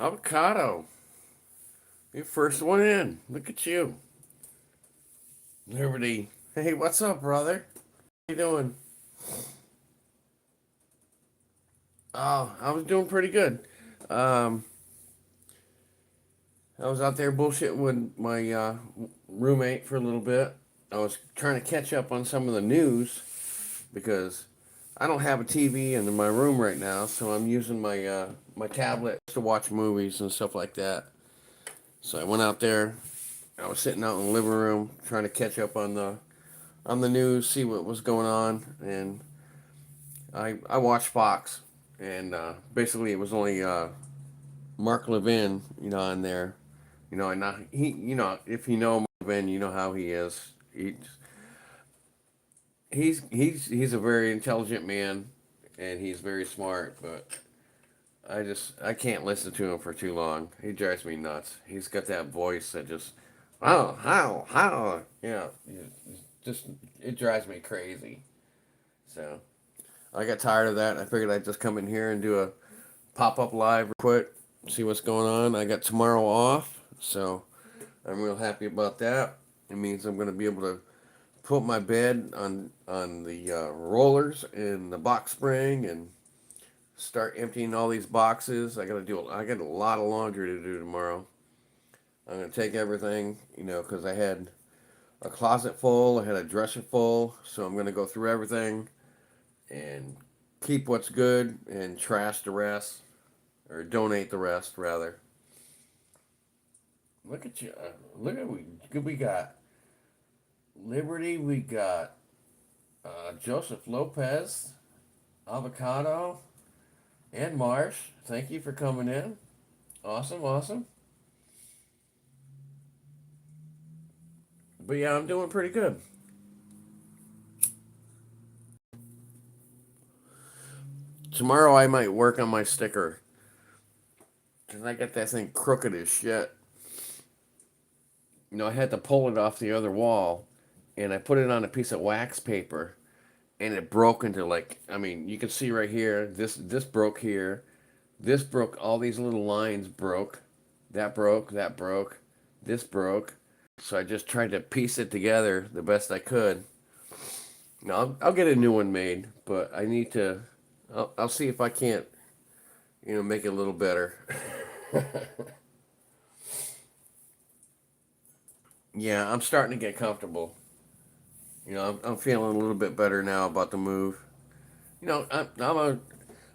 Avocado, you first one in. Look at you. Liberty. Hey, what's up, brother? How you doing? Oh, I was doing pretty good. Um, I was out there bullshitting with my roommate for a little bit. I was trying to catch up on some of the news because I don't have a TV in my room right now, so I'm using my tablet to watch movies and stuff like that. So I went out there. I was sitting out in the living room trying to catch up on the news, see what was going on, and I watched Fox, and basically it was only Mark Levin, on there. And not he, if you know Mark Levin, you know how he is. He's a very intelligent man, and he's very smart. But I can't listen to him for too long. He drives me nuts. He's got that voice that just, oh, how, just it drives me crazy. So I got tired of that. I figured I'd just come in here and do a pop up live real quick, see what's going on. I got tomorrow off, so I'm real happy about that. It means I'm going to be able to put my bed on the rollers in the box spring and start emptying all these boxes. I got a lot of laundry to do tomorrow. I'm going to take everything, because I had a closet full, I had a dresser full, so I'm going to go through everything and keep what's good and trash the rest, or donate the rest rather. Look at you! Look at we got Liberty. We got Joseph Lopez, Avocado, and Marsh. Thank you for coming in. Awesome, awesome. But yeah, I'm doing pretty good. Tomorrow I might work on my sticker because I got that thing crooked as shit. I had to pull it off the other wall, and I put it on a piece of wax paper, and it broke into, like, I mean, you can see right here. This broke here. This broke. All these little lines broke. That broke. That broke. This broke. So I just tried to piece it together the best I could. Now I'll get a new one made, but I need to. I'll see if I can't, make it a little better. Yeah, I'm starting to get comfortable. I'm feeling a little bit better now about the move. I'm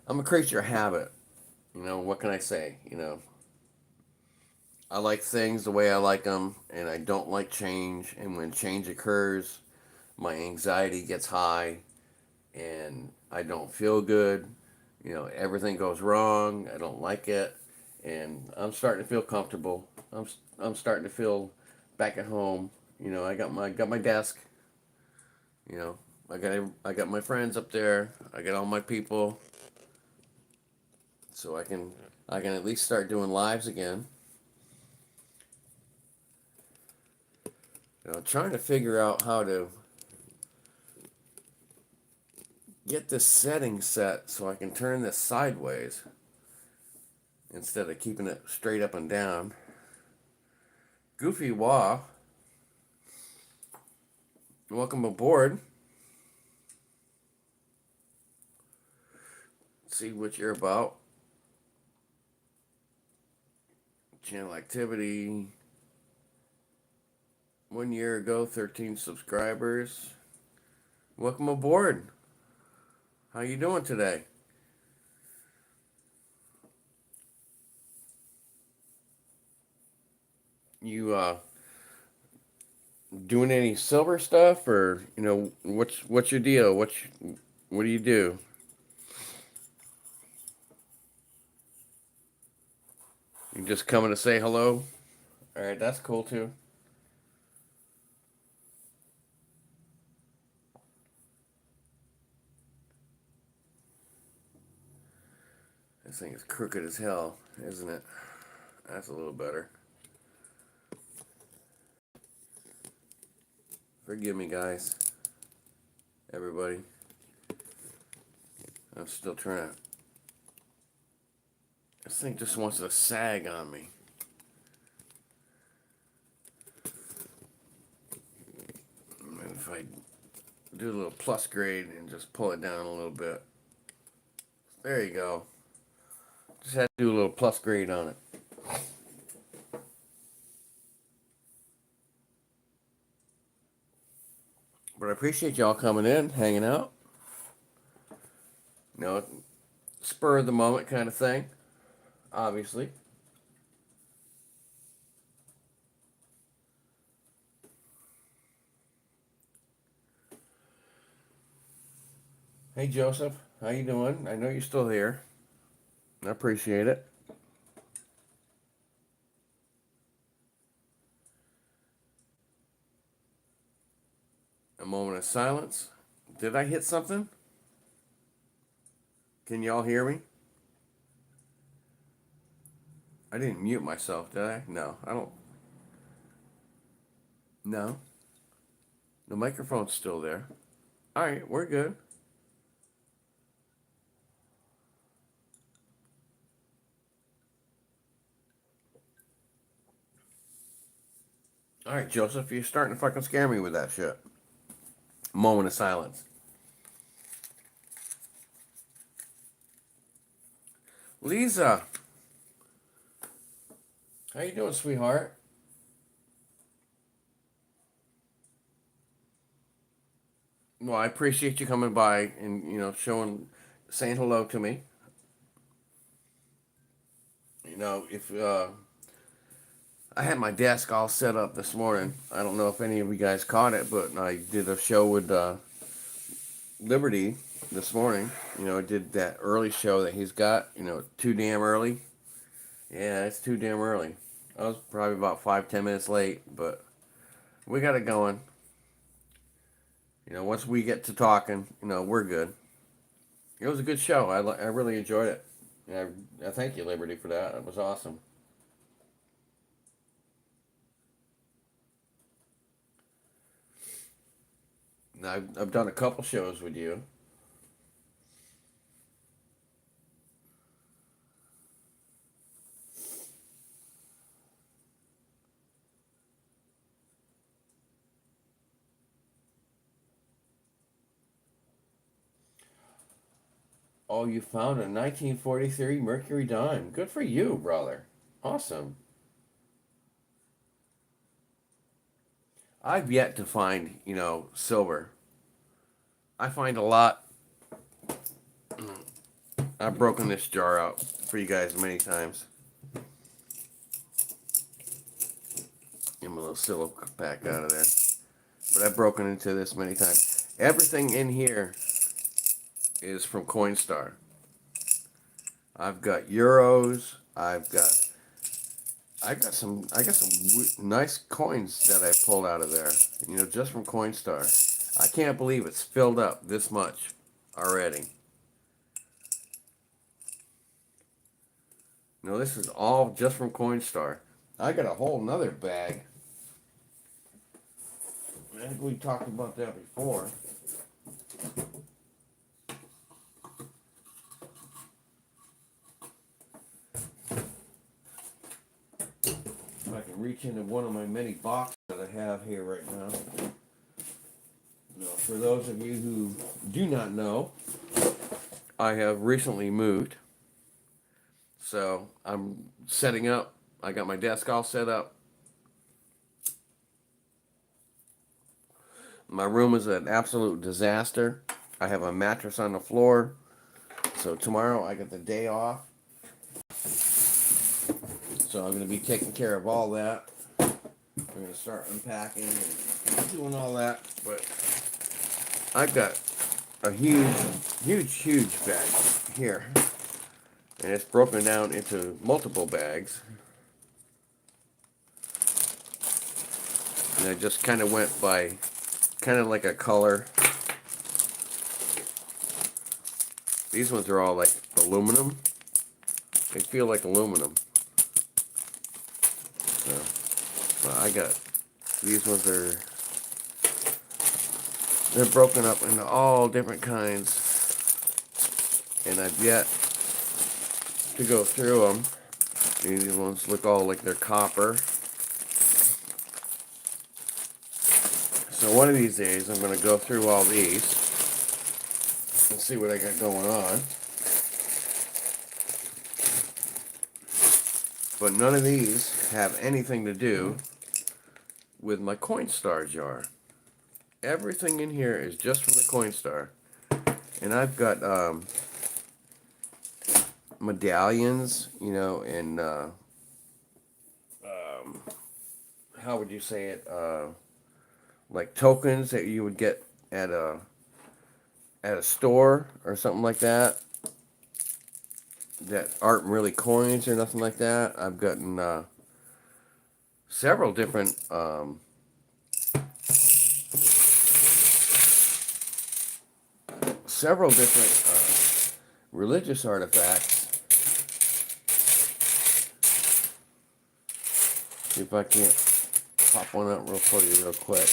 a creature of habit. What can I say? I like things the way I like them, and I don't like change. And when change occurs, my anxiety gets high, and I don't feel good. Everything goes wrong. I don't like it, and I'm starting to feel comfortable. I'm starting to feel back at home. I got my desk. You know, I got my friends up there. I got all my people, so I can at least start doing lives again. Trying to figure out how to get this setting set so I can turn this sideways instead of keeping it straight up and down. Goofy Wah, welcome aboard. See what you're about. Channel activity. 1 year ago, 13 subscribers. Welcome aboard. How you doing today? You doing any silver stuff, or what's your deal? What do you do? You just coming to say hello? All right, that's cool too. This thing is crooked as hell, isn't it? That's a little better. Forgive me, guys. Everybody. I'm still trying to This thing just wants to sag on me. And if I do a little plus grade and just pull it down a little bit. There you go. Just had to do a little plus grade on it. But I appreciate y'all coming in, hanging out. You know, spur of the moment kind of thing, obviously. Hey Joseph, how you doing? I know you're still here. I appreciate it. A moment of silence. Did I hit something? Can y'all hear me? I didn't mute myself, did I? No, I don't. No. The microphone's still there. Alright, we're good. Alright, Joseph, you're starting to fucking scare me with that shit. Moment of silence. Lisa, how you doing, sweetheart? Well, I appreciate you coming by and saying hello to me. If I had my desk all set up this morning. I don't know if any of you guys caught it, but I did a show with Liberty this morning. I did that early show that he's got. Too damn early. Yeah, it's too damn early. I was probably about 5-10 minutes late, but we got it going. Once we get to talking, we're good. It was a good show. I really enjoyed it. I thank you, Liberty, for that. It was awesome. Now, I've done a couple shows with you. Oh, you found a 1943 Mercury dime. Good for you, brother. Awesome. I've yet to find, silver. I find a lot. I've broken this jar out for you guys many times. Get my little silver pack out of there. But I've broken into this many times. Everything in here is from Coinstar. I've got euros. I got some nice coins that I pulled out of there. Just from Coinstar. I can't believe it's filled up this much already. This is all just from Coinstar. I got a whole nother bag. I think we talked about that before. If I can reach into one of my many boxes that I have here right now. For those of you who do not know, I have recently moved. So I'm setting up. I got my desk all set up. My room is an absolute disaster. I have a mattress on the floor. So tomorrow I get the day off. So I'm going to be taking care of all that. We're going to start unpacking and doing all that. But I've got a huge bag here. And it's broken down into multiple bags. And I just kind of went by kind of like a color. These ones are all like aluminum. They feel like aluminum. So I got these ones they're broken up into all different kinds. And I've yet to go through them. These ones look all like they're copper. So one of these days I'm going to go through all these and see what I got going on. But none of these have anything to do with my Coinstar jar. Everything in here is just from the Coinstar. And I've got medallions, you know, and how would you say it? Like tokens that you would get at a store or something like that. That aren't really coins or nothing like that. I've gotten several different religious artifacts. See if I can't pop one up for you real quick.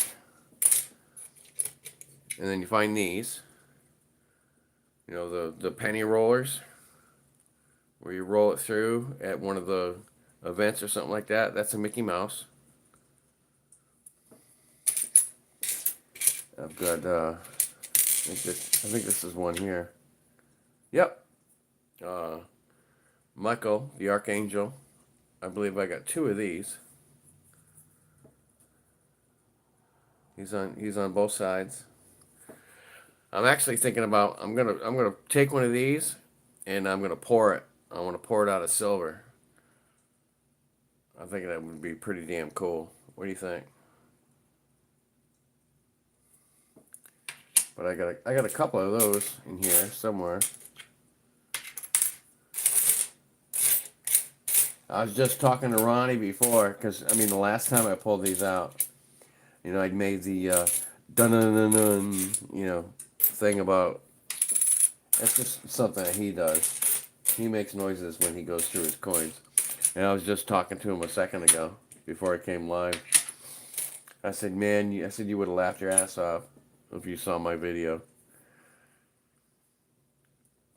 And then you find these, you know, the penny rollers, where you roll it through at one of the events or something like that. That's a Mickey Mouse. I've got, I think this is one here. Yep. Michael, the Archangel. I believe I got 2 of these. He's on both sides. I'm actually thinking about I'm gonna take one of these and I'm gonna pour it. I want to pour it out of silver. I think that would be pretty damn cool. What do you think? But I got a couple of those in here somewhere. I was just talking to Ronnie before, because I mean the last time I pulled these out, you know, I'd made the dun dun dun dun, you know, thing about. That's just something that he does. He makes noises when he goes through his coins. And I was just talking to him a second ago before I came live. I said, man, you would have laughed your ass off if you saw my video.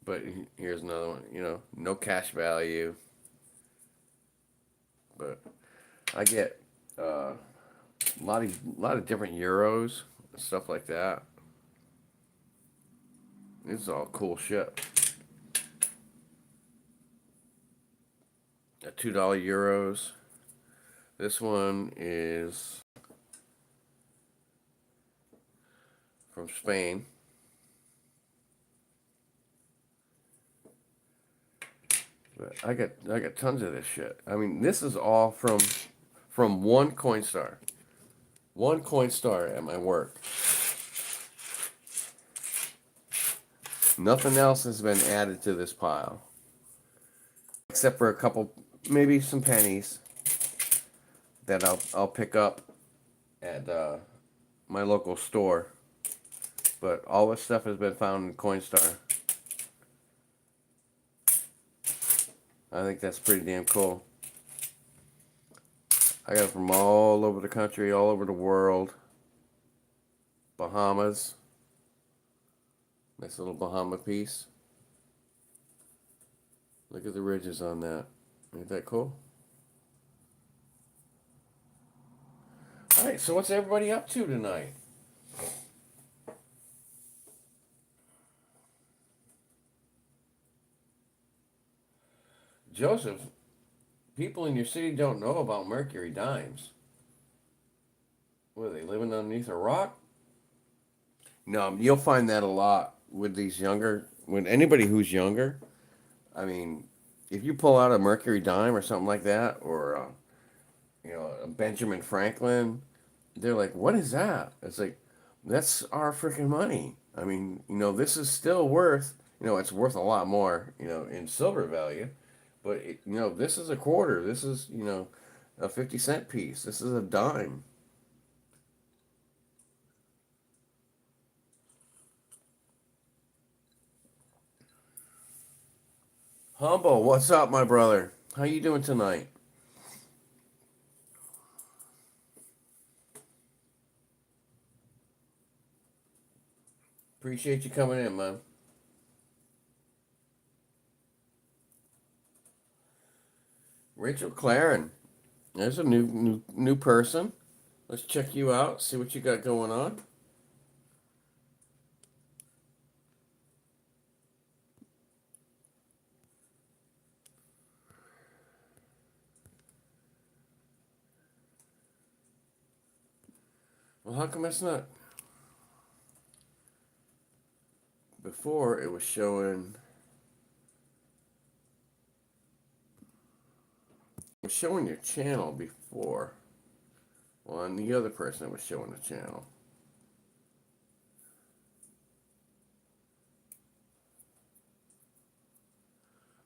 But here's another one, you know, no cash value. But I get a lot of different euros and stuff like that. This is all cool shit. A $2 euros. This one is from Spain. But I got tons of this shit. I mean, this is all from one Coinstar. One Coinstar at my work. Nothing else has been added to this pile. Except for a couple, maybe some pennies that I'll pick up at my local store. But all this stuff has been found in Coinstar. I think that's pretty damn cool. I got it from all over the country, all over the world. Bahamas. Nice little Bahama piece. Look at the ridges on that. Ain't that cool? Alright, so what's everybody up to tonight? Joseph, people in your city don't know about mercury dimes. What, are they living underneath a rock? No, you'll find that a lot with these with anybody who's younger. I mean, if you pull out a mercury dime or something like that, or you know, a Benjamin Franklin, they're like, "What is that?" It's like, that's our freaking money. I mean, you know, this is still worth, you know, it's worth a lot more, you know, in silver value, but you know, this is a quarter. This is, you know, a 50-cent piece. This is a dime. Humble, what's up, my brother? How you doing tonight? Appreciate you coming in, man. Rachel Claren. There's a new person. Let's check you out. See what you got going on. Well, how come it's not? Before it was showing. It was showing your channel before. Well, and the other person was showing the channel.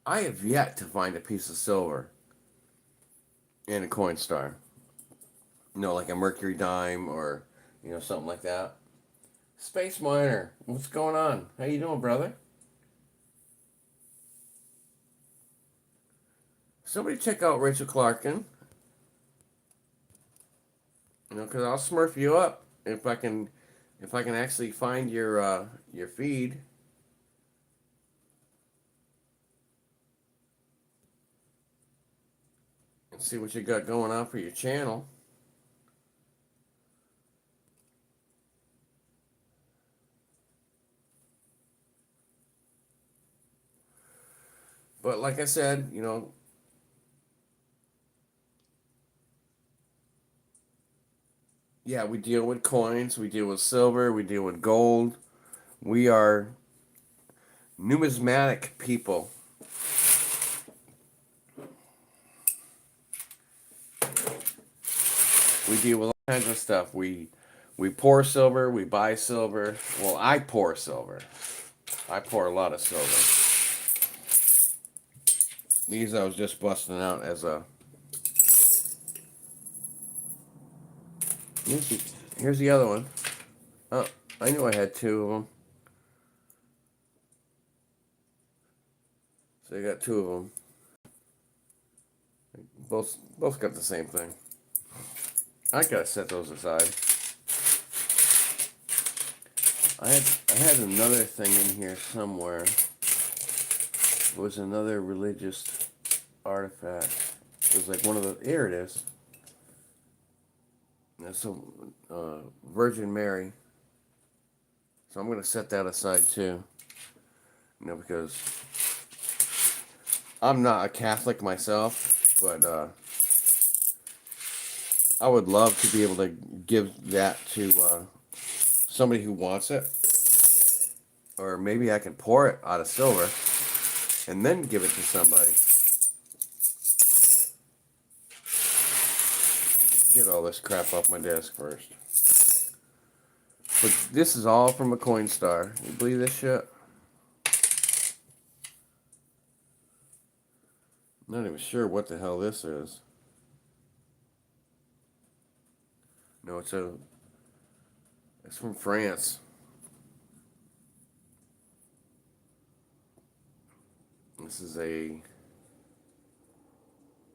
I have yet to find a piece of silver in a coin star. Like a mercury dime or, something like that. Space Miner, what's going on? How you doing, brother? Somebody check out Rachel Clarkin. Because I'll smurf you up if I can actually find your feed. And see what you got going on for your channel. But like I said, yeah, we deal with coins, we deal with silver, we deal with gold. We are numismatic people. We deal with all kinds of stuff. We pour silver, we buy silver. Well, I pour silver. I pour a lot of silver. These I was just busting out as a... Here's the other one. Oh, I knew I had two of them. So you got two of them. Both got the same thing. I gotta set those aside. I had another thing in here somewhere. It was another religious artifact. It was like one of the... Here it is. That's a Virgin Mary. So I'm gonna set that aside too. Because I'm not a Catholic myself, but I would love to be able to give that to somebody who wants it. Or maybe I can pour it out of silver and then give it to somebody. Get all this crap off my desk first. But this is all from a coin star. You believe this shit? I'm not even sure what the hell this is. No, it's from France. This is a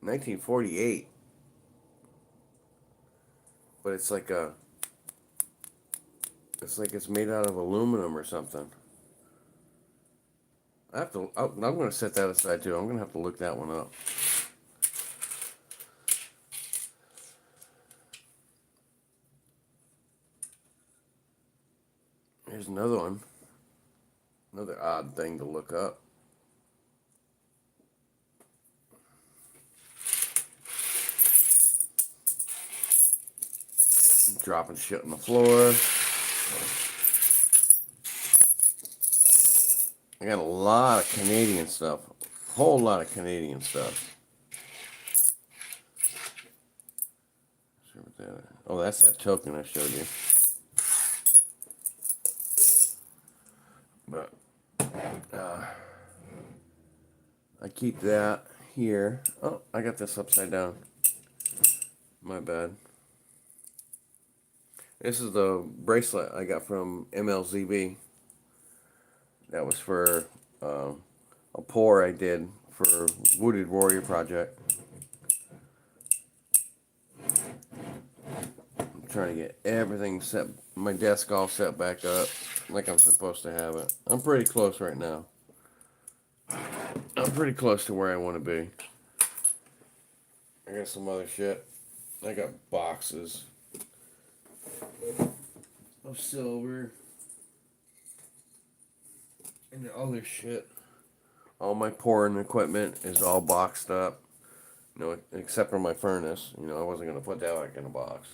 1948. But it's like it's made out of aluminum or something. I'm going to set that aside too. I'm going to have to look that one up. Here's another one. Another odd thing to look up. I'm dropping shit on the floor. I got a lot of Canadian stuff. A whole lot of Canadian stuff. Oh, that's that token I showed you. But I keep that here. Oh, I got this upside down. My bad. This is the bracelet I got from MLZB. That was for a pour I did for Wounded Warrior Project. I'm trying to get everything set, my desk all set back up like I'm supposed to have it. I'm pretty close right now. I'm pretty close to where I want to be. I got some other shit. I got boxes of silver and other shit. All my pouring equipment is all boxed up. Except for my furnace. I wasn't gonna put that back in a box.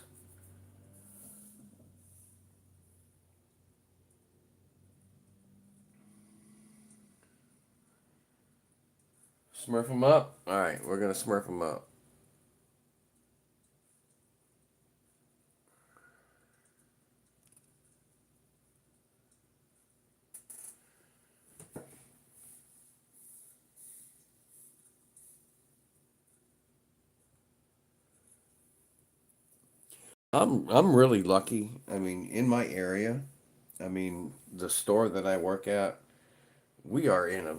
Smurf them up. All right, we're gonna smurf them up. I'm really lucky. I mean, in my area, I mean, the store that I work at, we are in a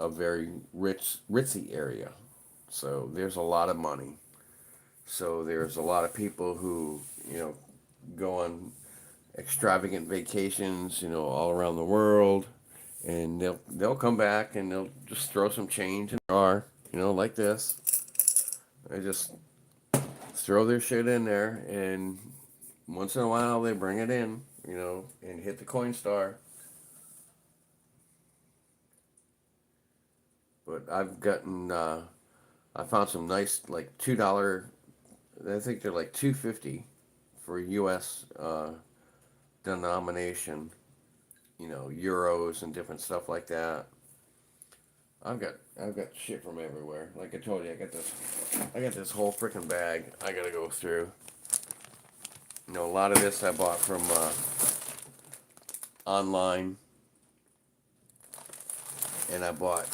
very ritzy area. So there's a lot of money. So there's a lot of people who, go on extravagant vacations, all around the world, and they'll come back and they'll just throw some change in their car, like this. They just throw their shit in there, and once in a while they bring it in, and hit the coin star. But I found some nice like $2. I think they're like 250 for U.S. Denomination, euros and different stuff like that. I've got shit from everywhere. Like I told you, I got this whole freaking bag I gotta go through. A lot of this I bought from online, and I've got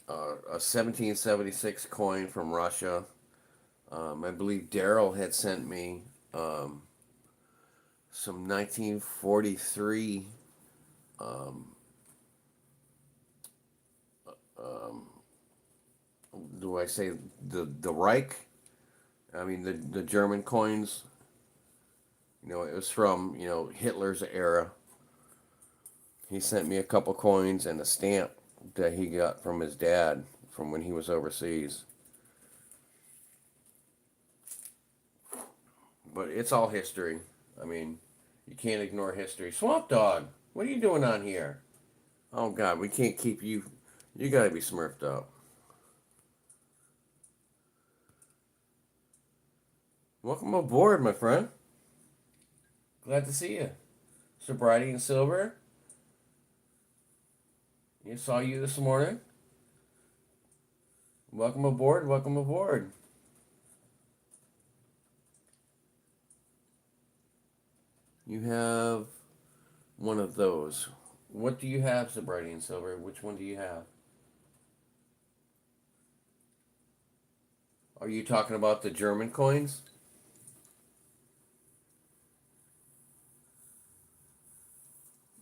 a 1776 coin from Russia. I believe Daryl had sent me some 1943. Um, um, do I say the Reich? I mean the German coins. It was from Hitler's era. He sent me a couple coins and a stamp that he got from his dad from when he was overseas. But it's all history. I mean, you can't ignore history. Swamp Dog, what are you doing on here? Oh God, we can't keep you. You gotta be smurfed up. Welcome aboard, my friend. Glad to see you. Sobriety and Silver. You saw you this morning. Welcome aboard. Welcome aboard. You have one of those. What do you have, Sobriety and Silver? Which one do you have? Are you talking about the German coins?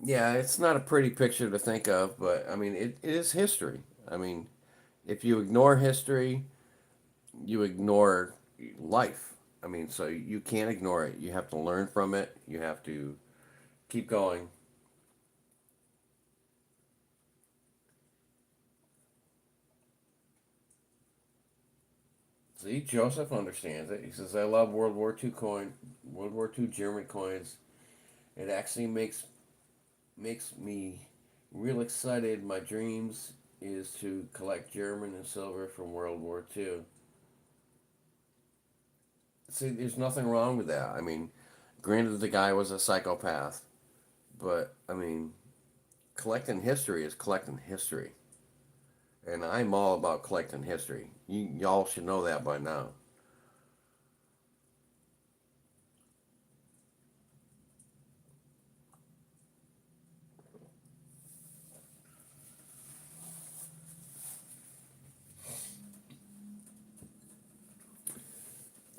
Yeah, it's not a pretty picture to think of, but I mean, it is history. I mean, if you ignore history, you ignore life. I mean, so you can't ignore it. You have to learn from it. You have to keep going. See, Joseph understands it. He says, "I love World War II German coins. It actually makes me real excited. My dreams is to collect German and silver from World War II." See, there's nothing wrong with that. I mean, granted, the guy was a psychopath, but I mean, collecting history is collecting history, and I'm all about collecting history. Y'all should know that by now.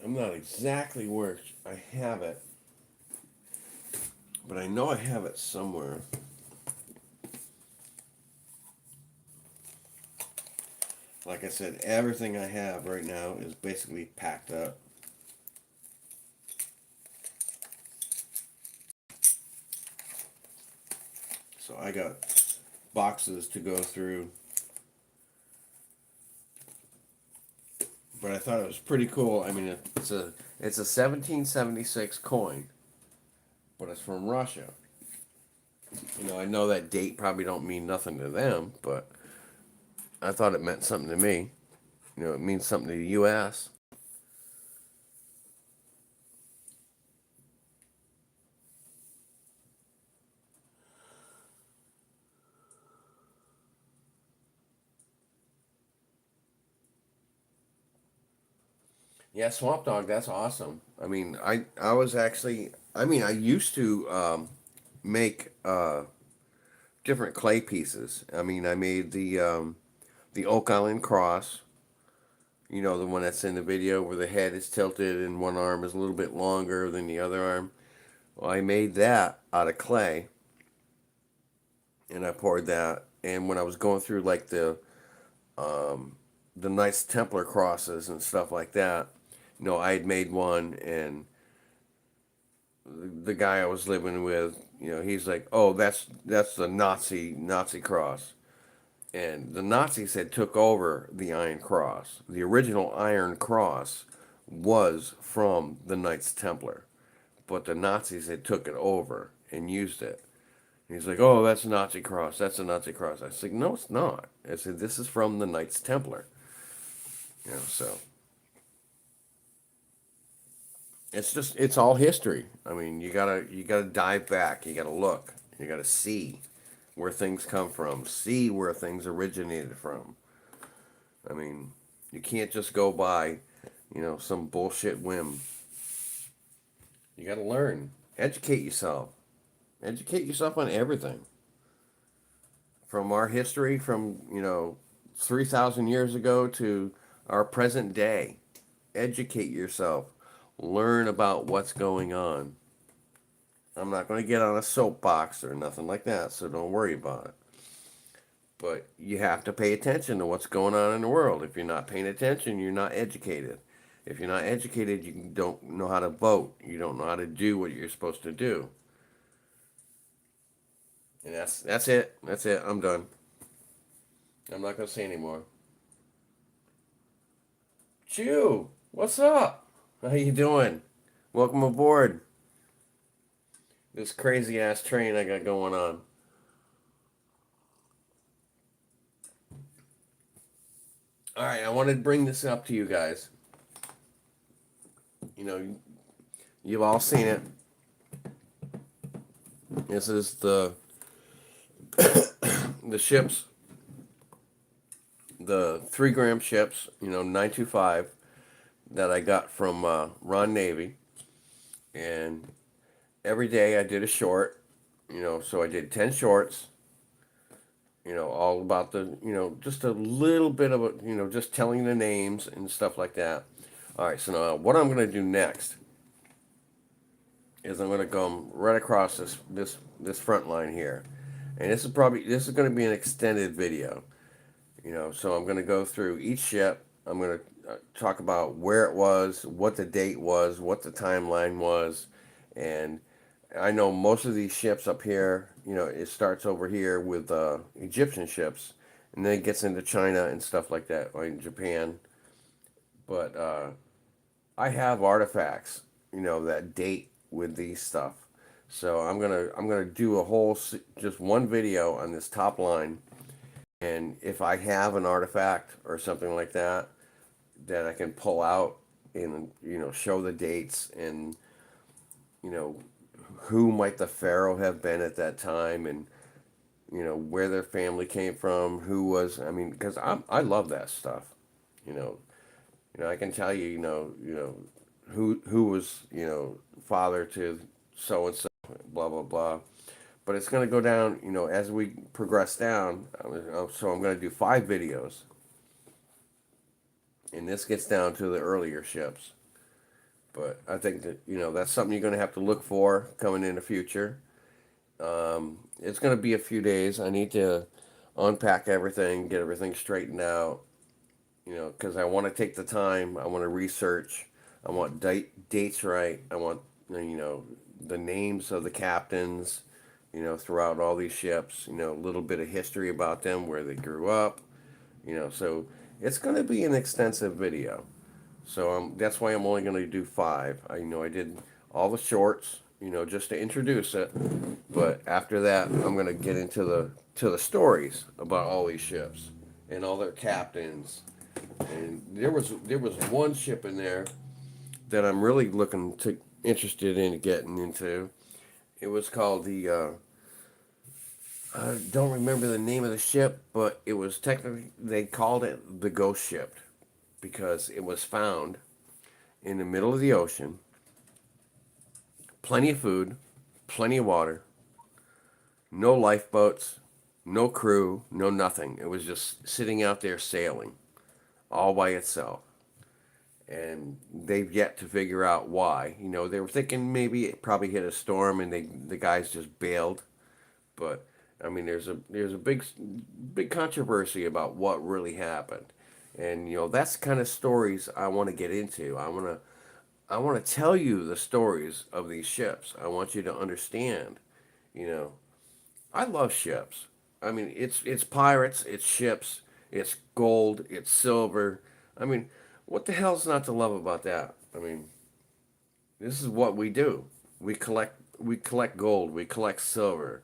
I'm not exactly where I have it, but I know I have it somewhere. Like I said, everything I have right now is basically packed up. So I got boxes to go through. but I thought it was pretty cool. I mean, it's a 1776 coin, but it's from Russia. I know that date probably don't mean nothing to them, but I thought it meant something to me. It means something to the U.S. Yeah, Swamp Dog, that's awesome. I mean, I was actually, I mean, I used to make different clay pieces. I mean, I made the Oak Island cross. The one that's in the video where the head is tilted and one arm is a little bit longer than the other arm. Well, I made that out of clay, and I poured that. And when I was going through like the Knights Templar crosses and stuff like that, I had made one, and the guy I was living with, he's like, "Oh, that's the Nazi cross." And the Nazis had took over the Iron Cross. The original Iron Cross was from the Knights Templar, but the Nazis had took it over and used it. And he's like, "Oh, that's a Nazi cross. That's a Nazi cross." I said, "No, it's not." I said, "This is from the Knights Templar." So it's all history. I mean, you gotta dive back. You gotta look. You gotta see where things come from. See where things originated from. I mean, you can't just go by, some bullshit whim. You gotta learn. Educate yourself. Educate yourself on everything. From our history, from 3,000 years ago to our present day. Educate yourself. Learn about what's going on. I'm not going to get on a soapbox or nothing like that, so don't worry about it. But you have to pay attention to what's going on in the world. If you're not paying attention, you're not educated. If you're not educated, you don't know how to vote. You don't know how to do what you're supposed to do. And that's it. That's it. I'm done. I'm not going to say anymore. Chew, what's up? How you doing? Welcome aboard this crazy ass train I got going on. All right, I wanted to bring this up to you guys. You've all seen it. This is the ships, the 3 gram ships, 925 that I got from Ron Navy, and every day I did a short. So I did 10 shorts. All about just a little bit of just telling the names and stuff like that. All right, so now what I'm gonna do next is I'm gonna come right across this front line here, and this is gonna be an extended video. So I'm gonna go through each ship. I'm gonna talk about where it was, what the date was, what the timeline was, and I know most of these ships up here, it starts over here with Egyptian ships, and then it gets into China and stuff like that, or in Japan. But I have artifacts, that date with these stuff. So I'm gonna do a whole just one video on this top line, and if I have an artifact or something like that that I can pull out and show the dates and you know who might the pharaoh have been at that time, and where their family came from, who was, I mean, because I love that stuff. you know I can tell you, who was, father to so and so, blah blah blah. But it's going to go down, as we progress down. So I'm going to do 5 videos, and this gets down to the earlier ships. But I think that, that's something you're going to have to look for coming in the future. It's going to be a few days. I need to unpack everything, get everything straightened out, because I want to take the time. I want to research. I want dates right. I want, the names of the captains, throughout all these ships, a little bit of history about them, where they grew up, so it's going to be an extensive video. So that's why I'm only going to do five. I did all the shorts, just to introduce it. But after that, I'm going to get into the stories about all these ships and all their captains. And there was one ship in there that I'm really looking to interested in getting into. It was called I don't remember the name of the ship, but it was technically they called it the Ghost Ship because it was found in the middle of the ocean, plenty of food, plenty of water, no lifeboats, no crew, no nothing. It was just sitting out there sailing all by itself. And they've yet to figure out why. They were thinking maybe it probably hit a storm and the guys just bailed. But I mean, there's a big controversy about what really happened, and that's the kind of stories I want to get into. I want to tell you the stories of these ships. I want you to understand. You know, I love ships. I mean, it's pirates, it's ships, it's gold, it's silver. I mean, what the hell's not to love about that? I mean, this is what we do. We collect gold, we collect silver.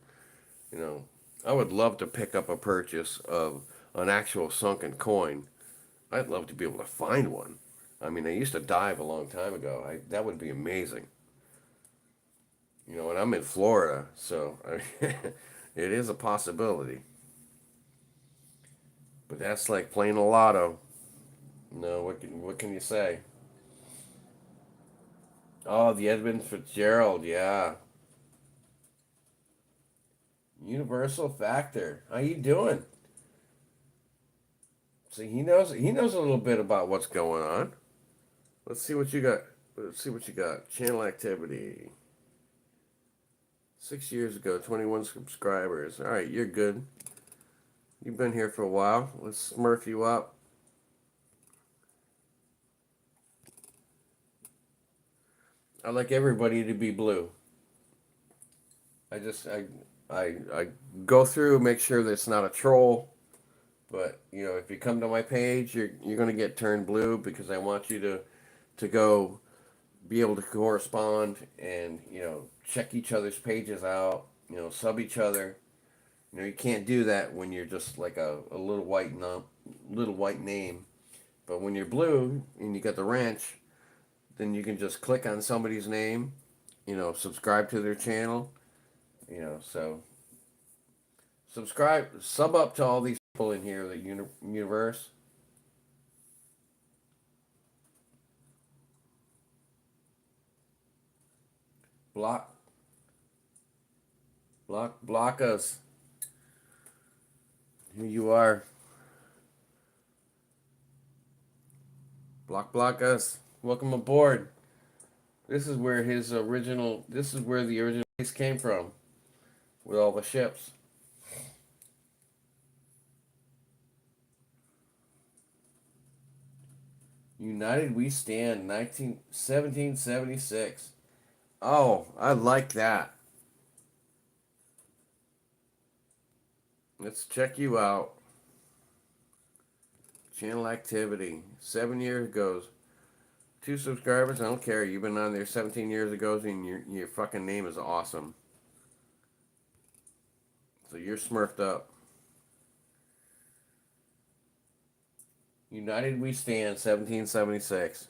You know, I would love to pick up a purchase of an actual sunken coin. I'd love to be able to find one. I mean, I used to dive a long time ago. That would be amazing. And I'm in Florida, so I mean, it is a possibility. But that's like playing a lotto. No, what can you say? Oh, the Edmund Fitzgerald, yeah. Universal Factor. How you doing? See, he knows a little bit about what's going on. Let's see what you got. Let's see what you got. Channel activity. 6 years ago, 21 subscribers. All right, you're good. You've been here for a while. Let's smurf you up. I like everybody to be blue. I just I go through, make sure that it's not a troll. But if you come to my page, you're gonna get turned blue because I want you to go be able to correspond and check each other's pages out. Sub each other. You can't do that when you're just like a little white name. But when you're blue and you got the ranch, then you can just click on somebody's name, subscribe to their channel, so sub up to all these people in here, the universe. Block, block us. Here you are. Block us. Welcome aboard. This is where the original place came from, with all the ships. United We Stand, 1776. Oh, I like that. Let's check you out. Channel activity. 7 years ago. 2 subscribers. I don't care. You've been on there 17 years ago, and your fucking name is awesome. So you're smurfed up. United We Stand, 1776.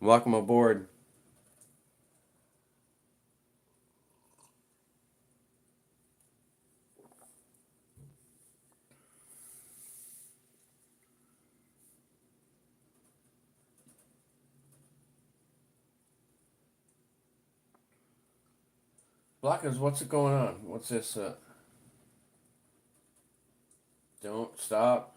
Welcome aboard. Blockers, what's it going on? What's this? Don't stop.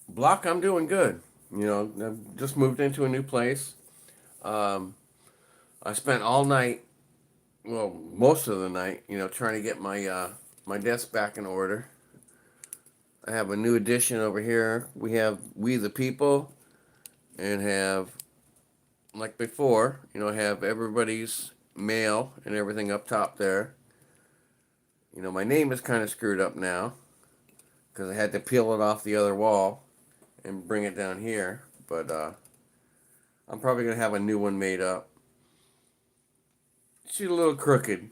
Block, I'm doing good. I've just moved into a new place. Um, I spent all night, well, most of the night, trying to get my desk back in order. I have a new addition over here. We have We the People. and have, like before, have everybody's mail and everything up top there. My name is kind of screwed up now because I had to peel it off the other wall and bring it down here. But I'm probably gonna have a new one made up. She's a little crooked,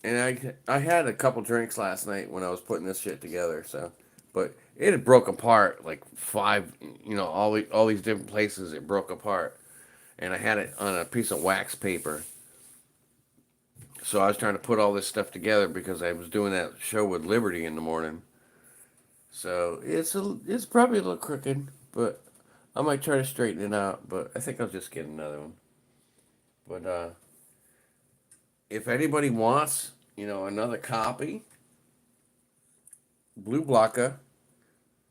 and I had a couple drinks last night when I was putting this shit together. So, but it had broke apart like five. All these different places it broke apart, and I had it on a piece of wax paper. So I was trying to put all this stuff together because I was doing that show with Liberty in the morning. So it's probably a little crooked, but I might try to straighten it out. But I think I'll just get another one. But if anybody wants, another copy, Blue Blanca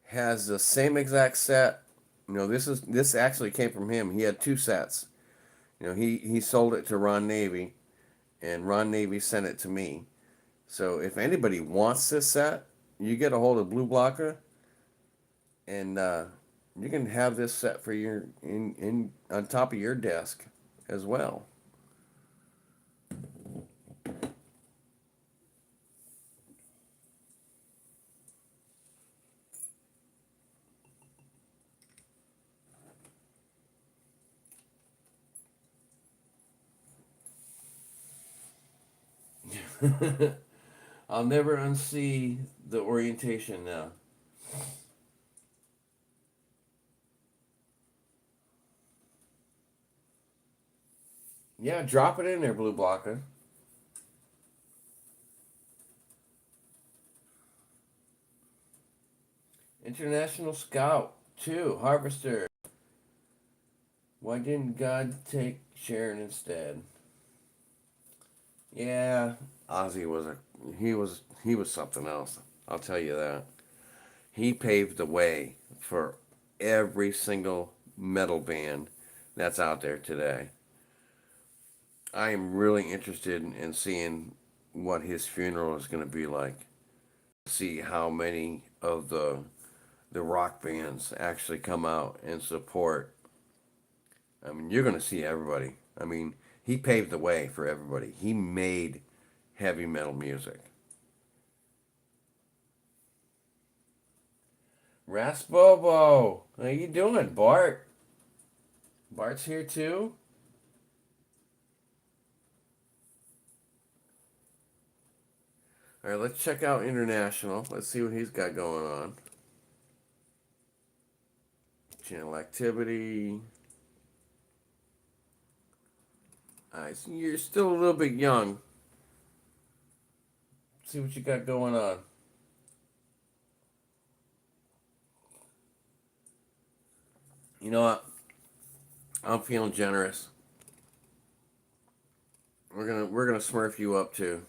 has the same exact set. This actually came from him. He had two sets. He sold it to Ron Navy, and Ron Navy sent it to me. So if anybody wants this set, you get a hold of Blue Blanca, and you can have this set for your in on top of your desk as well. I'll never unsee the orientation now. Yeah, drop it in there, Blue Blanca. International Scout 2, Harvester. Why didn't God take Sharon instead? Yeah, Ozzy was something else. I'll tell you that. He paved the way for every single metal band that's out there today. I am really interested in seeing what his funeral is going to be like. See how many of the rock bands actually come out and support. I mean, you're going to see everybody. I mean, he paved the way for everybody. He made heavy metal music. Rasbobo, how you doing, Bart? Bart's here too. All right, let's check out International. Let's see what he's got going on. Channel activity. So you're still a little bit young. See what you got going on. You know what? I'm feeling generous. We're gonna smurf you up too.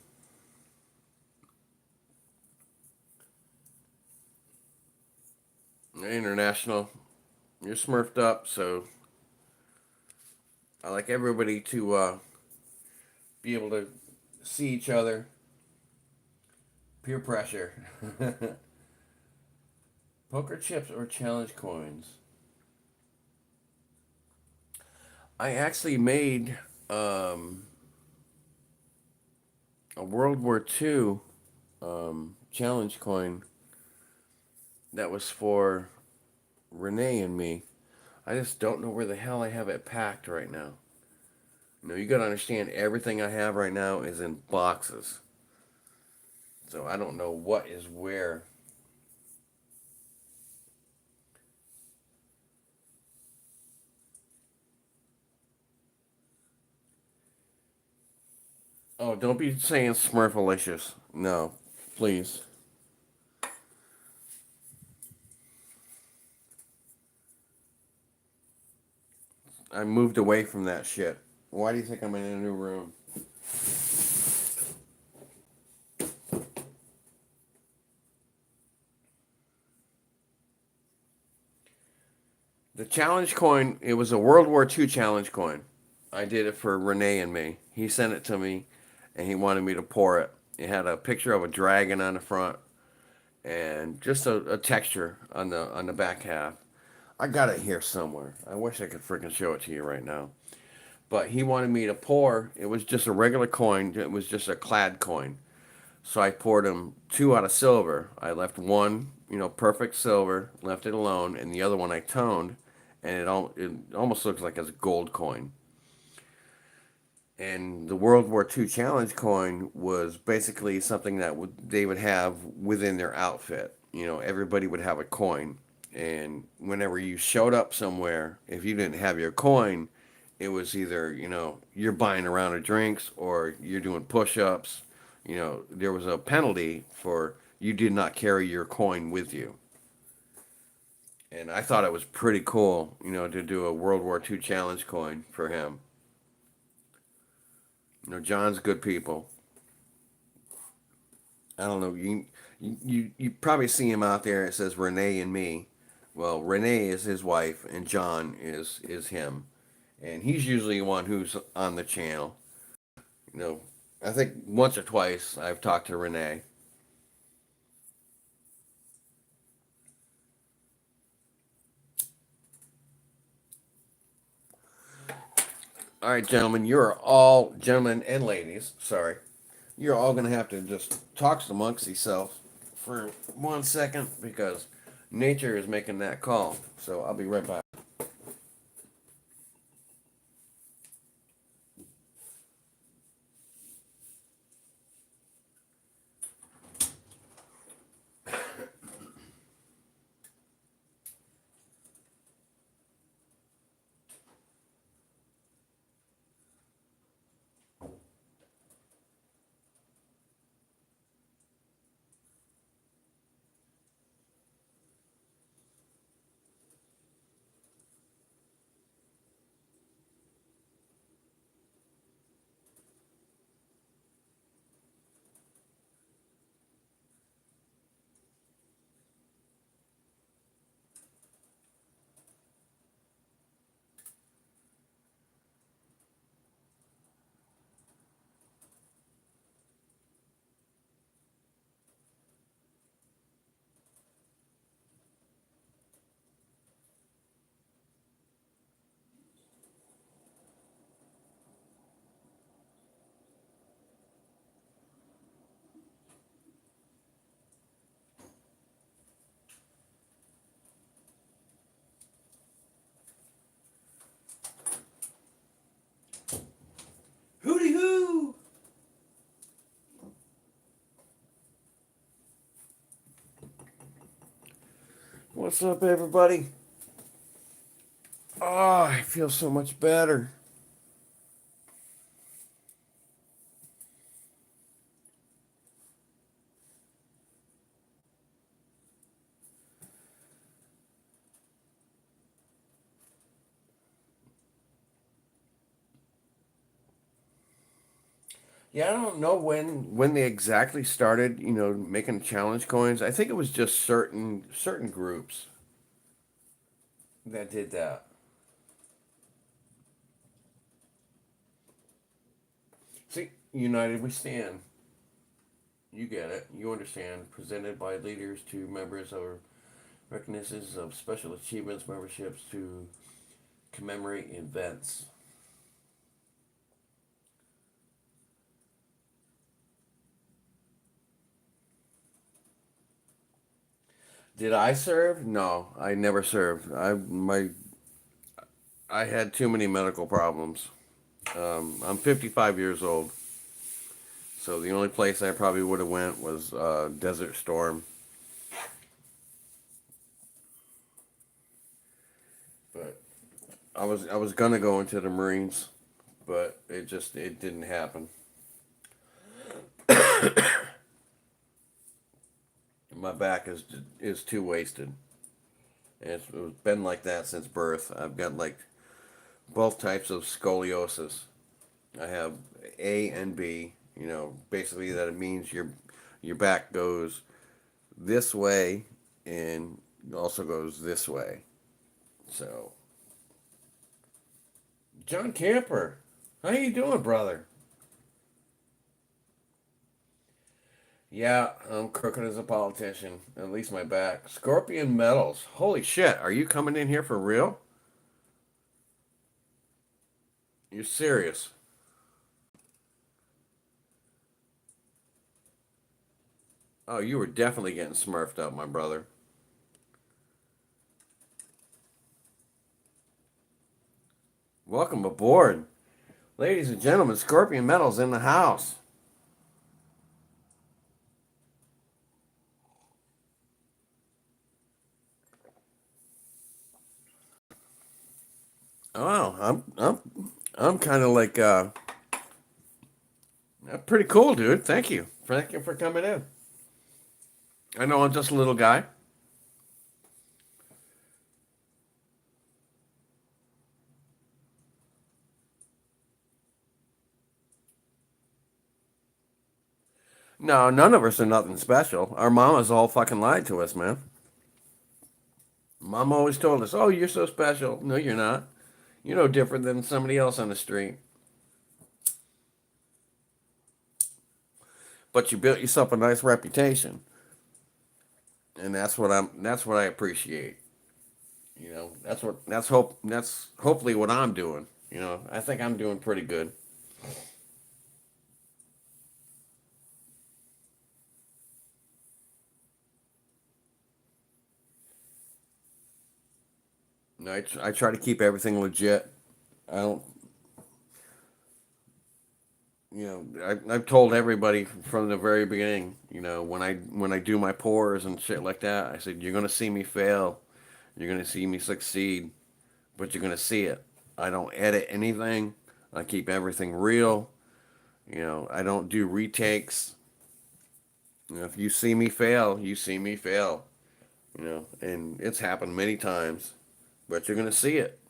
International, you're smurfed up, so I like everybody to be able to see each other. Peer pressure. Poker chips or challenge coins? I actually made a World War II challenge coin that was for Renee and me. I just don't know where the hell I have it packed right now. You gotta understand, everything I have right now is in boxes. So I don't know what is where. Oh, don't be saying Smurfalicious. No, please. I moved away from that shit. Why do you think I'm in a new room? The challenge coin, it was a World War II challenge coin. I did it for Renee and me. He sent it to me and he wanted me to pour it. It had a picture of a dragon on the front and just a texture on the back half. I got it here somewhere. I wish I could freaking show it to you right now. But he wanted me to pour. It was just a regular coin. It was just a clad coin. So I poured him two out of silver. I left one, perfect silver, left it alone, and the other one I toned, and it almost looks like it's a gold coin. And the World War II challenge coin was basically something that they would have within their outfit. Everybody would have a coin, and whenever you showed up somewhere, if you didn't have your coin, it was either you're buying a round of drinks or you're doing push-ups. There was a penalty for you did not carry your coin with you. And I thought it was pretty cool, to do a World War II challenge coin for him. John's good people. I don't know. You probably see him out there. It says Renee and me. Well, Renee is his wife, and John is him, and he's usually the one who's on the channel. You know, I think once or twice I've talked to Renee. All right, gentlemen, you're all gentlemen and ladies. Sorry, you're all gonna have to just talk amongst yourselves for 1 second because nature is making that call. So I'll be right back. Hooty hoo! What's up, everybody? Oh, I feel so much better. Yeah, I don't know when they exactly started, making challenge coins. I think it was just certain groups that did that. See, united we stand. You get it. You understand. Presented by leaders to members or recognitions of special achievements, memberships to commemorate events. Did I serve? No, I never served. I had too many medical problems. I'm 55 years old, so the only place I probably would have went was Desert Storm. But I was gonna go into the Marines, but it didn't happen. My back is too wasted. And it's been like that since birth. I've got like both types of scoliosis. I have A and B. Basically that it means your back goes this way and also goes this way. So, John Camper, how you doing, brother? Yeah, I'm crooked as a politician. At least my back. Scorpion Metals. Holy shit, are you coming in here for real? You're serious? Oh, you were definitely getting smurfed up, my brother. Welcome aboard. Ladies and gentlemen, Scorpion Metals in the house. Oh, I'm kind of like pretty cool, dude. Thank you. Thank you for coming in. I know I'm just a little guy. No, none of us are nothing special. Our mamas all fucking lied to us, man. Mom always told us, "Oh, you're so special." No, you're not. You're no different than somebody else on the street. But you built yourself a nice reputation, and that's what I appreciate. You know, that's hopefully what I'm doing. You know, I think I'm doing pretty good. I try to keep everything legit. I don't, you know, I've told everybody from the very beginning, you know, when I do my pours and shit like that, I said, you're gonna see me fail, you're gonna see me succeed, but you're gonna see it. I don't edit anything. I keep everything real. You know, I don't do retakes. You know, if you see me fail, you see me fail. You know, and it's happened many times, but you're gonna see it.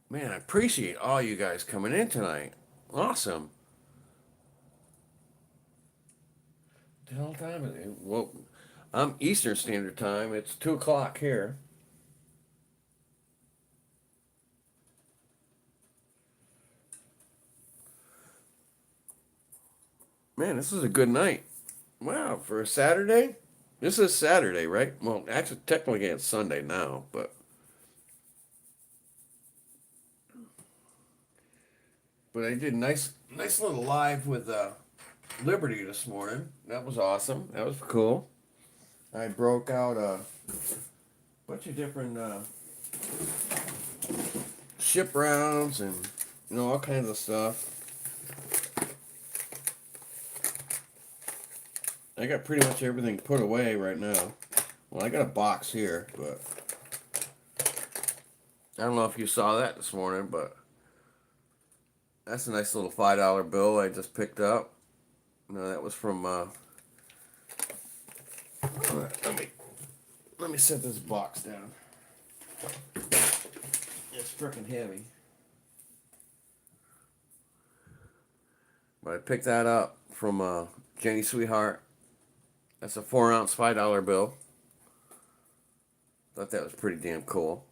Man, I appreciate all you guys coming in tonight. Awesome. The hell time is it? Well, I'm Eastern Standard Time. It's 2 o'clock here. Man, this is a good night. Wow, for a Saturday? This is Saturday, right? Well, actually, technically it's Sunday now, but I did nice little live with Liberty this morning. That was awesome. That was cool. I broke out a bunch of different ship rounds and all kinds of stuff. I got pretty much everything put away right now. Well, I got a box here, but I don't know if you saw that this morning, but that's a nice little $5 bill I just picked up. No, that was from. Let me let me set this box down. It's freaking heavy. But I picked that up from Jenny Sweetheart. That's a 4 ounce $5 bill. Thought that was pretty damn cool.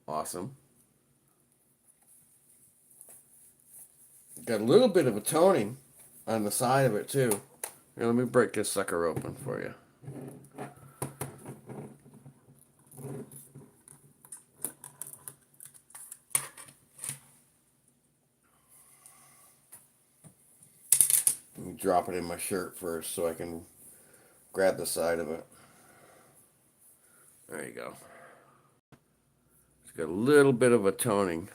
Awesome. Got a little bit of a toning on the side of it too. Here, let me break this sucker open for you. Let me drop it in my shirt first so I can grab the side of it. There you go. It's got a little bit of a toning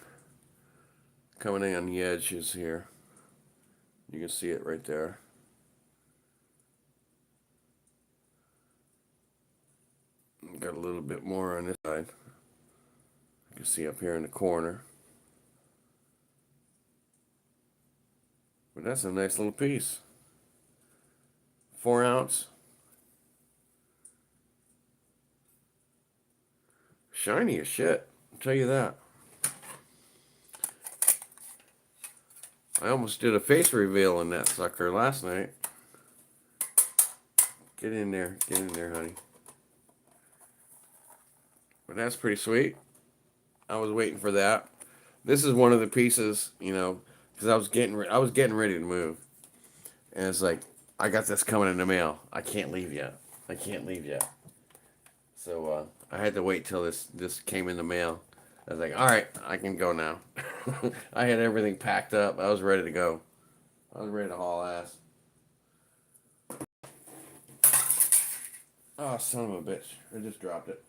coming in on the edges here. You can see it right there. Got a little bit more on this side. You can see up here in the corner. But that's a nice little piece. 4 ounce. Shiny as shit. I'll tell you that. I almost did a face reveal in that sucker last night. Get in there. Get in there, honey. But that's pretty sweet. I was waiting for that. This is one of the pieces, because I was getting ready to move, and it's like I got this coming in the mail. I can't leave yet. I can't leave yet. So I had to wait till this came in the mail. I was like, all right, I can go now. I had everything packed up. I was ready to go. I was ready to haul ass. Oh, son of a bitch! I just dropped it.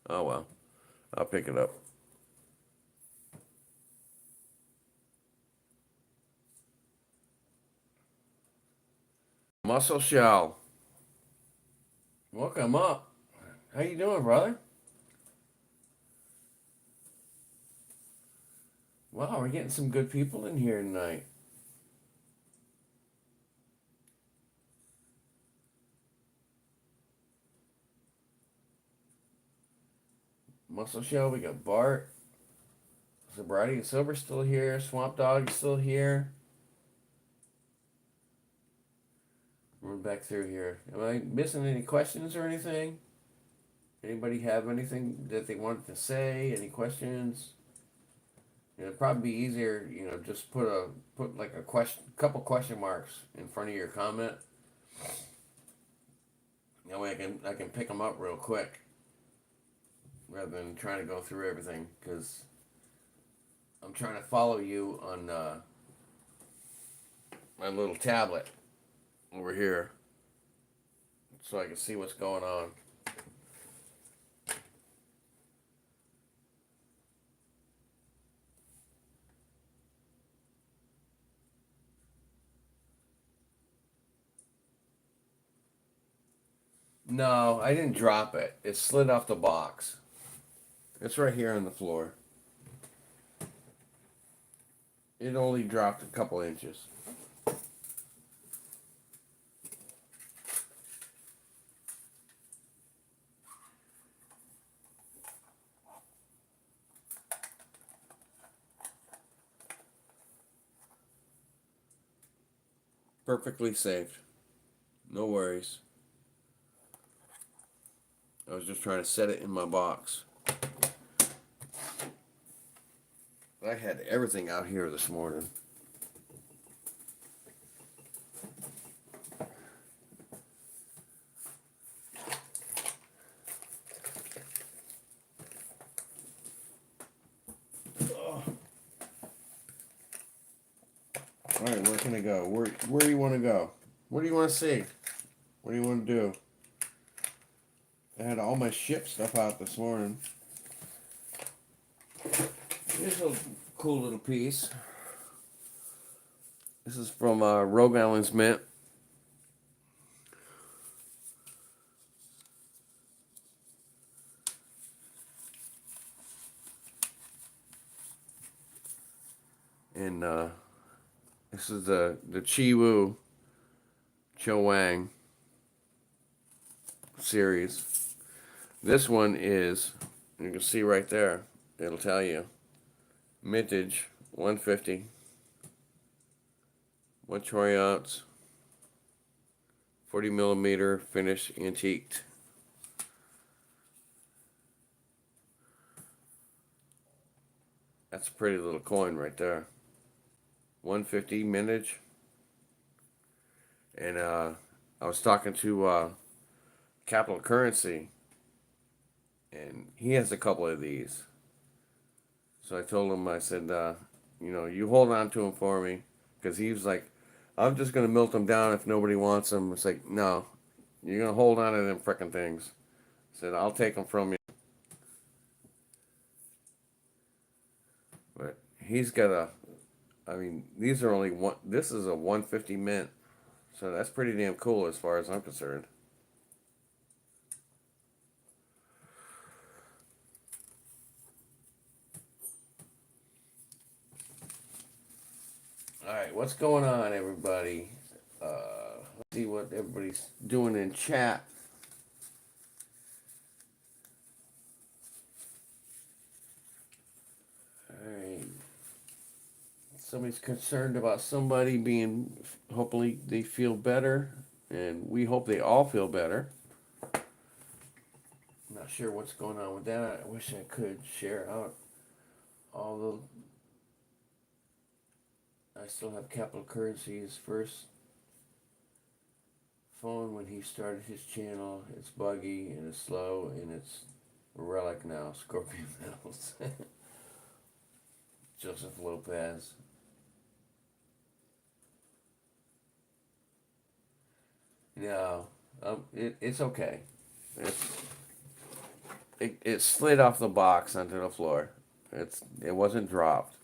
Oh well, I'll pick it up. Muscle Shell, welcome up. How you doing, brother? Wow, we're getting some good people in here tonight. Muscle Shell, we got Bart. Sobriety and Silver still here. Swamp Dog is still here. Run back through here. Am I missing any questions or anything? Anybody have anything that they wanted to say? Any questions? It'd probably be easier, just put like a couple question marks in front of your comment. That way I can pick them up real quick, rather than trying to go through everything, because I'm trying to follow you on my little tablet over here, so I can see what's going on. No, I didn't drop it. It slid off the box. It's right here on the floor. It only dropped a couple inches. Perfectly safe. No worries. I was just trying to set it in my box. I had everything out here this morning. Oh. All right, where can I go? Where do you want to go? What do you want to see? What do you want to do? I had all my ship stuff out this morning. Here's a cool little piece. This is from Rogue Island's Mint. And this is the Chi Wu Cho Wang series. This one is, you can see right there, it'll tell you, mintage 150, 1 troy ounce, 40 millimeter finish antiqued. That's a pretty little coin right there. 150 mintage. And I was talking to Capital Currency, and he has a couple of these. So I told him, I said, you hold on to them for me, because he was like, I'm just gonna melt them down if nobody wants them. It's like, no, you're gonna hold on to them frickin' things. I said, I'll take them from you. But he's got these are only one. This is a 150 mint, so that's pretty damn cool as far as I'm concerned. All right, what's going on, everybody? Let's see what everybody's doing in chat. All right. Somebody's concerned about somebody being, hopefully they feel better, and we hope they all feel better. Not sure what's going on with that. I wish I could share out all I still have Capital Currency's first phone when he started his channel. It's buggy and it's slow and it's a relic now. Scorpion Metals. Joseph Lopez. No, it's okay. It's it slid off the box onto the floor. It wasn't dropped.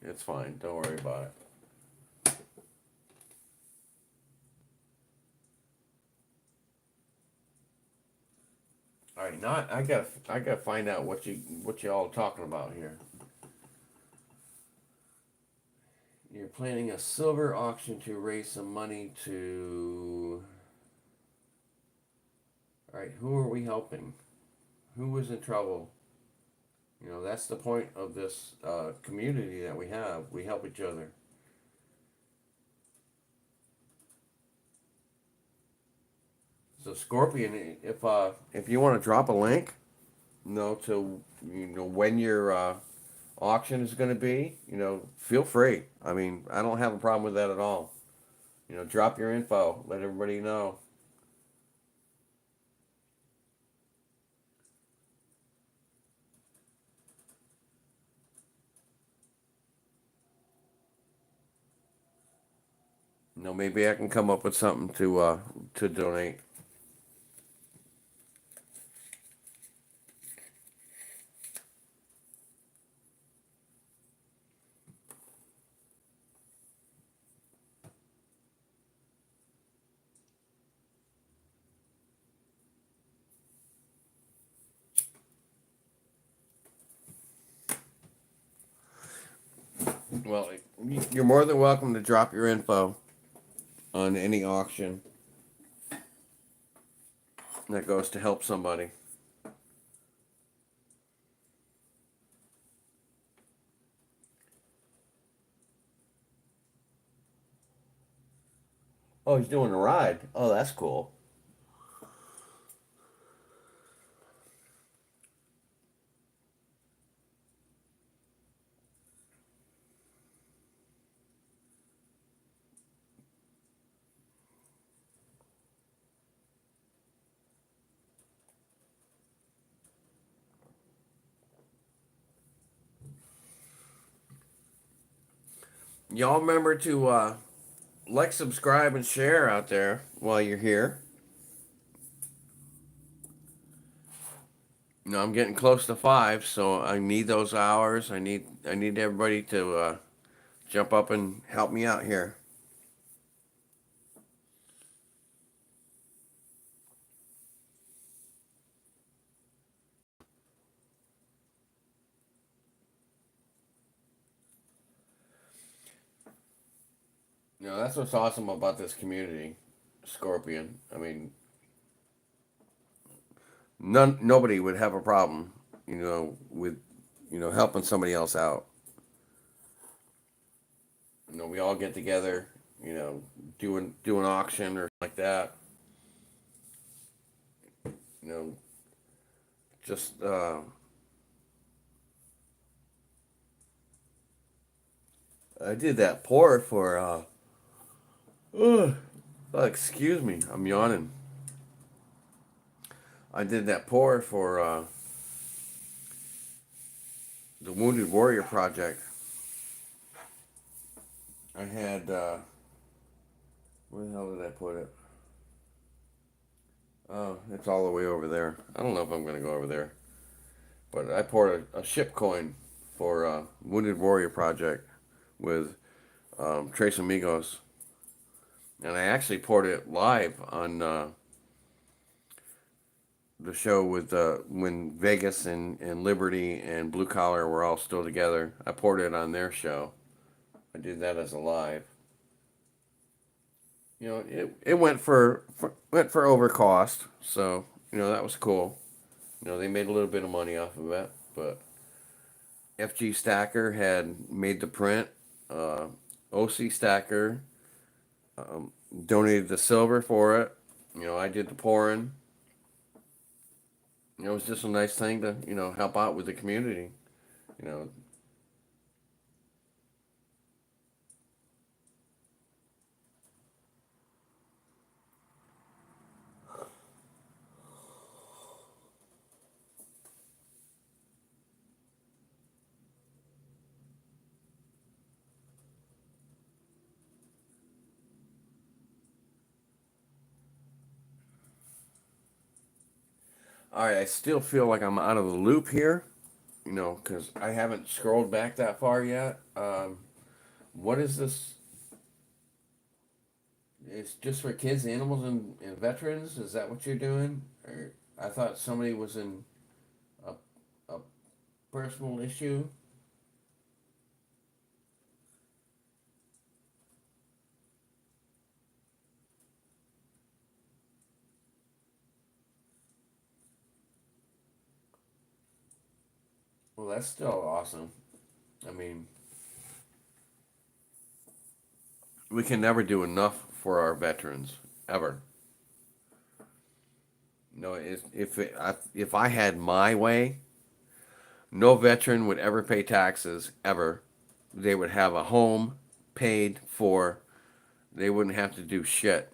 It's fine. Don't worry about it. All right, now I gotta find out what you all talking about here. You're planning a silver auction to raise some money to. All right, who are we helping? Who was in trouble? You know, that's the point of this community that we have. We help each other. So Scorpion, if you want to drop a link, to when your auction is going to be, feel free. I mean, I don't have a problem with that at all. Drop your info. Let everybody know. Maybe I can come up with something to donate. Well, you're more than welcome to drop your info on any auction that goes to help somebody. Oh, he's doing a ride. Oh, that's cool. Y'all remember to like, subscribe, and share out there while you're here. I'm getting close to 5, so I need those hours. I need everybody to jump up and help me out here. That's what's awesome about this community, Scorpion. I mean, nobody would have a problem, with helping somebody else out. We all get together, do an auction or like that. You know, just I did that pour for. Oh, excuse me, I'm yawning. I did that pour for the Wounded Warrior Project. I had where the hell did I put it? Oh, it's all the way over there. I don't know if I'm gonna go over there, but I poured a ship coin for Wounded Warrior Project with Tres Amigos, and I actually poured it live on the show with when Vegas and Liberty and Blue Collar were all still together. I poured it on their show. I did that as a live. It went for over cost, so that was cool. They made a little bit of money off of it, but FG Stacker had made the print. Uh, OC Stacker donated the silver for it. I did the pouring. It was just a nice thing to, help out with the community. You know, all right, I still feel like I'm out of the loop here, because I haven't scrolled back that far yet. What is this? It's just for kids, animals, and veterans? Is that what you're doing? Or I thought somebody was in a, a personal issue. Well, that's still awesome. I mean, we can never do enough for our veterans, ever. No, if I had my way, no veteran would ever pay taxes ever. They would have a home paid for. They wouldn't have to do shit.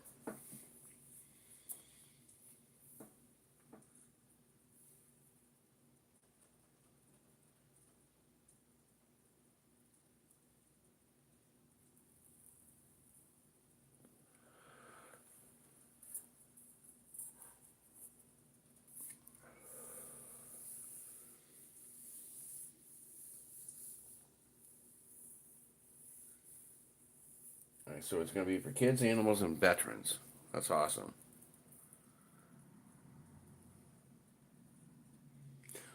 All right, so it's going to be for kids, animals, and veterans. That's awesome.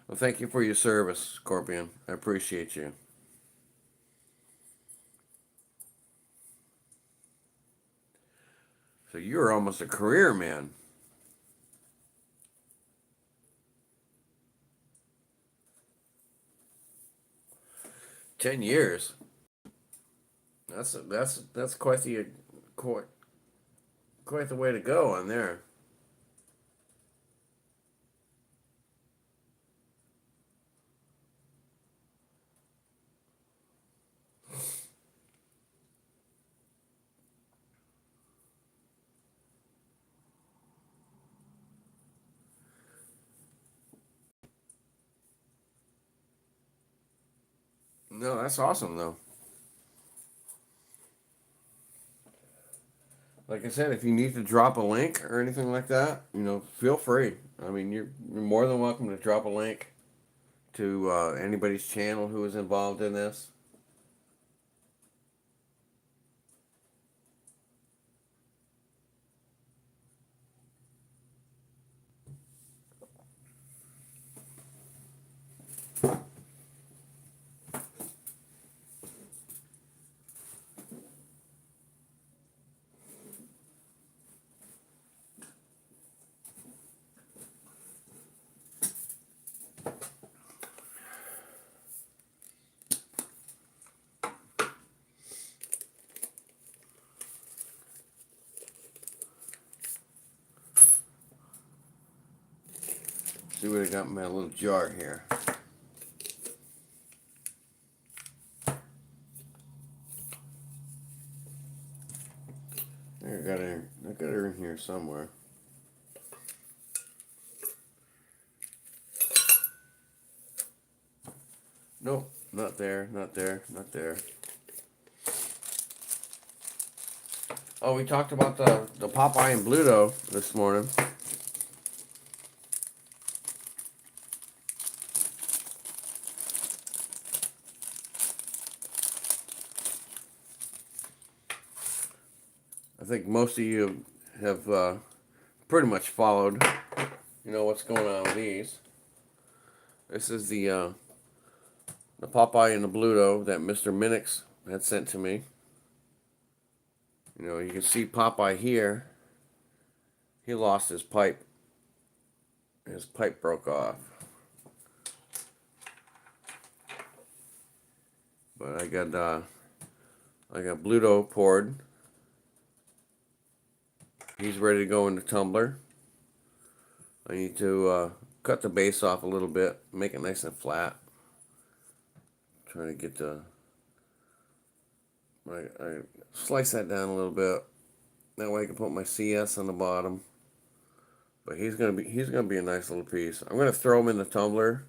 Well, thank you for your service, Scorpion. I appreciate you. So you're almost a career man. 10 years. That's quite quite the way to go on there. No, that's awesome though. Like I said, if you need to drop a link or anything like that, feel free. I mean, you're more than welcome to drop a link to anybody's channel who is involved in this. See what I got in my little jar here. I got her in here somewhere. Nope, not there, not there, not there. Oh, we talked about the Popeye and Bluto this morning. I think most of you have pretty much followed, what's going on with these. This is the Popeye and the Bluto that Mr. Minix had sent to me. You can see Popeye here. He lost his pipe. His pipe broke off. But I got Bluto poured. He's ready to go in the tumbler. I need to cut the base off a little bit, make it nice and flat. Trying to get I slice that down a little bit. That way I can put my CS on the bottom. But he's gonna be a nice little piece. I'm gonna throw him in the tumbler,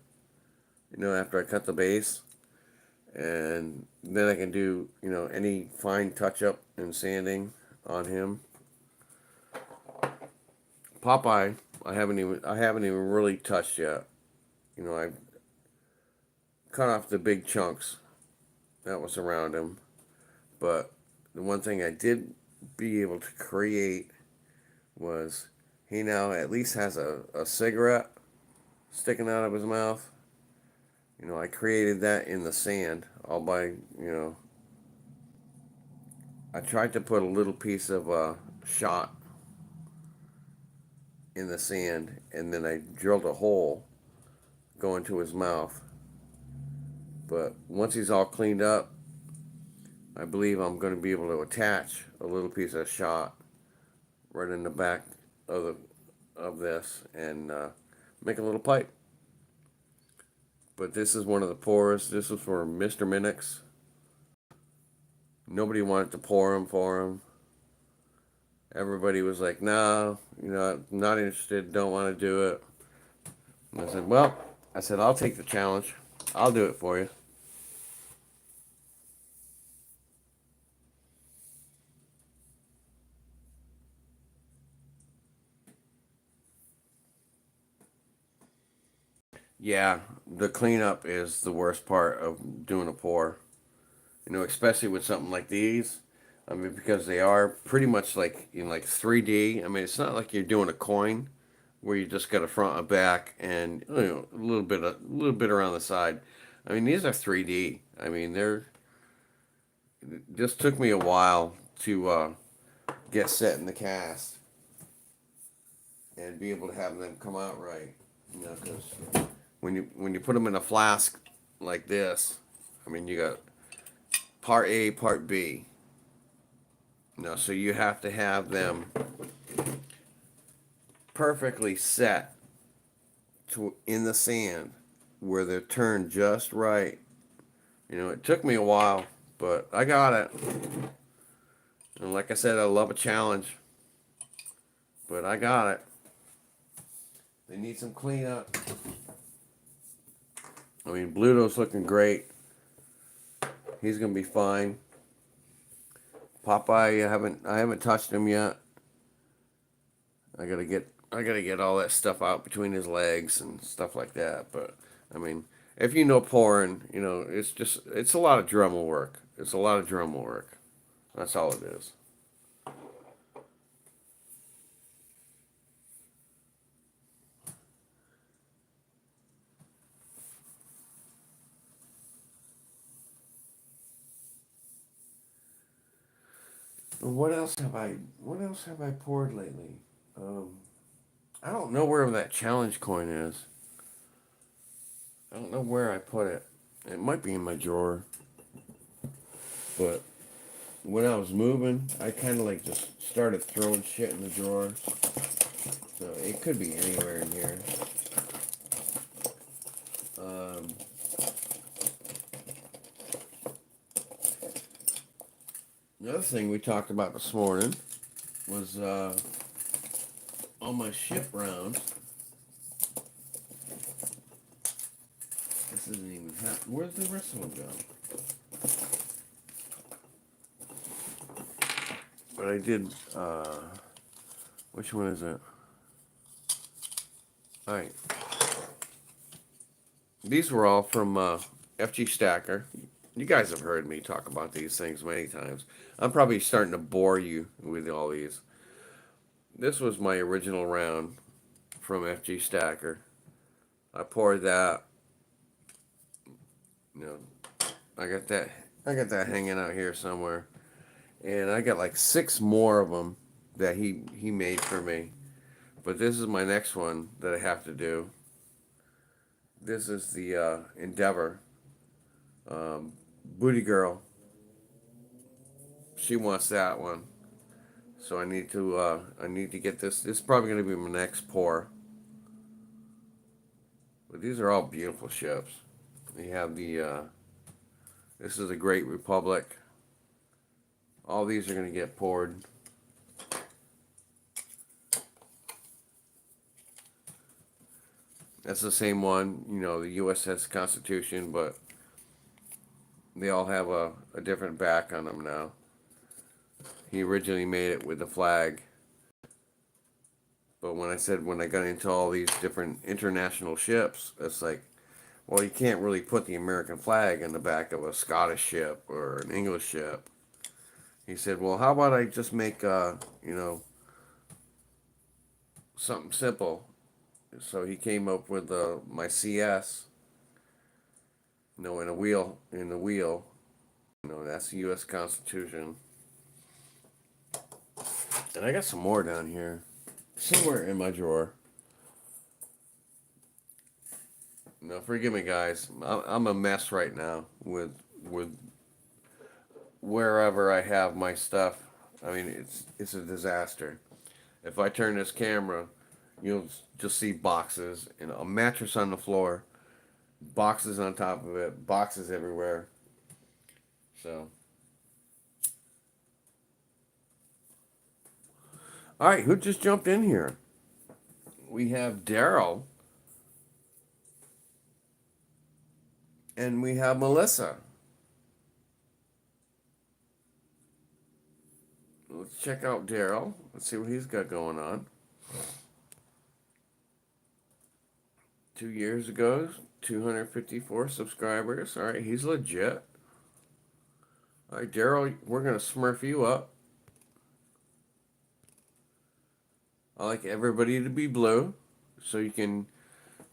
after I cut the base, and then I can do any fine touch up and sanding on him. Popeye, I haven't even really touched yet. I cut off the big chunks that was around him, but the one thing I did be able to create was he now at least has a cigarette sticking out of his mouth. I created that in the sand all by, I tried to put a little piece of shot in the sand, and then I drilled a hole going to his mouth. But once he's all cleaned up, I believe I'm going to be able to attach a little piece of shot right in the back of this and make a little pipe. But this is one of the poorest. This is for Mr. Minix. Nobody wanted to pour him for him. Everybody was like, "No, not interested. Don't want to do it." And I said, "I'll take the challenge. I'll do it for you." Yeah, the cleanup is the worst part of doing a pour. Especially with something like these. I mean, because they are pretty much like in like 3D. I mean, it's not like you're doing a coin where you just got a front and back and a little bit around the side. I mean, these are 3D. I mean, they're it just took me a while to get set in the cast and be able to have them come out right. Because when you put them in a flask like this, I mean, you got part A, part B. So you have to have them perfectly set to in the sand where they're turned just right. It took me a while, but I got it. And like I said, I love a challenge, but I got it. They need some cleanup. I mean, Bluto's looking great. He's gonna be fine. Popeye, I haven't touched him yet. I gotta get all that stuff out between his legs and stuff like that. But I mean, if you know pouring, it's a lot of Dremel work. It's a lot of Dremel work. That's all it is. What else have I poured lately? Um, I don't know where that challenge coin is. I don't know where I put it. It might be in my drawer. But when I was moving, I kind of like just started throwing shit in the drawer. So it could be anywhere in here. Um, Another thing we talked about this morning was on my ship round. This isn't even happening. Where's the rest of them go? But I did. Which one is it? All right. These were all from FG Stacker. You guys have heard me talk about these things many times. I'm probably starting to bore you with all these. This was my original round from FG Stacker. I poured that. You know, I got that. I got that hanging out here somewhere, and I got like 6 more of them that he made for me. But this is my next one that I have to do. This is the Endeavor Booty Girl. She wants that one, so I need to get this. This is probably going to be my next pour. But these are all beautiful ships. You have the, this is a Great Republic. All these are going to get poured. That's the same one. You know, the U.S. has Constitution, but they all have a different back on them now. He originally made it with the flag. But when I got into all these different international ships, it's like, well, you can't really put the American flag on the back of a Scottish ship or an English ship. He said, well, how about I just make, something simple. So he came up with my CS, in the wheel, that's the U.S. Constitution. And I got some more down here, somewhere in my drawer. No, forgive me, guys. I'm a mess right now with wherever I have my stuff. I mean, it's a disaster. If I turn this camera, you'll just see boxes and a mattress on the floor, boxes on top of it, boxes everywhere. So, all right, who just jumped in here? We have Daryl, and we have Melissa. Let's check out Daryl. Let's see what he's got going on. 2 years ago, 254 subscribers. All right, he's legit. All right, Daryl, we're going to smurf you up. I like everybody to be blue so you can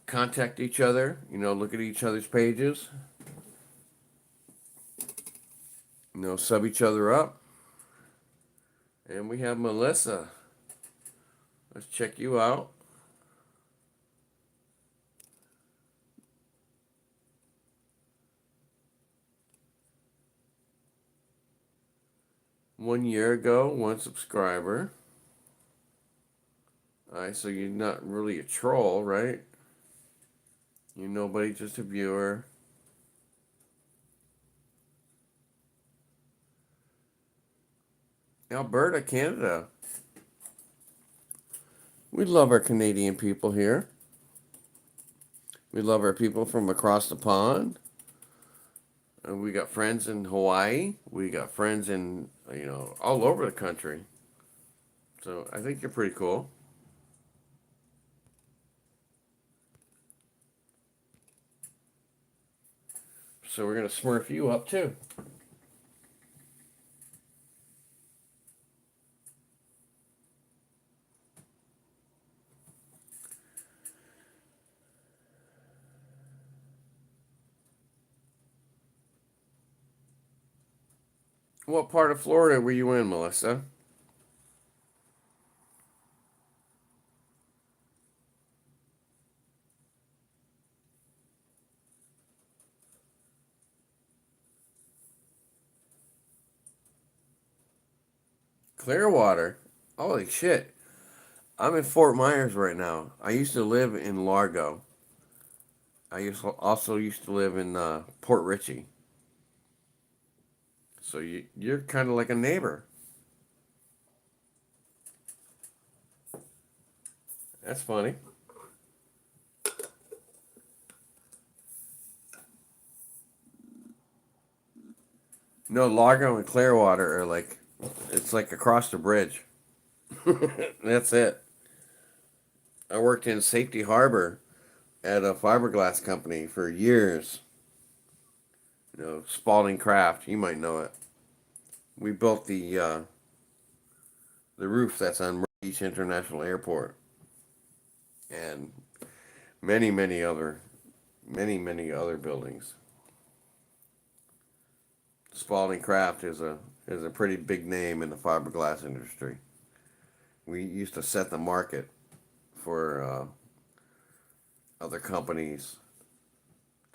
contact each other, look at each other's pages, sub each other up. And we have Melissa. Let's check you out. One year ago, one subscriber. Alright, so you're not really a troll, right? You're nobody, just a viewer. Alberta, Canada. We love our Canadian people here. We love our people from across the pond. We got friends in Hawaii. We got friends in, all over the country. So I think you're pretty cool. So we're going to smurf you up too. What part of Florida were you in, Melissa? Clearwater. Holy shit. I'm in Fort Myers right now. I used to live in Largo. Also used to live in Port Richey. So you're kind of like a neighbor. That's funny. No, Largo and Clearwater are it's like across the bridge. That's it. I worked in Safety Harbor at a fiberglass company for years. Spalding Craft, you might know it. We built the roof that's on Myrtle Beach International Airport, and many, many other buildings. Spalding Craft is a pretty big name in the fiberglass industry. We used to set the market for other companies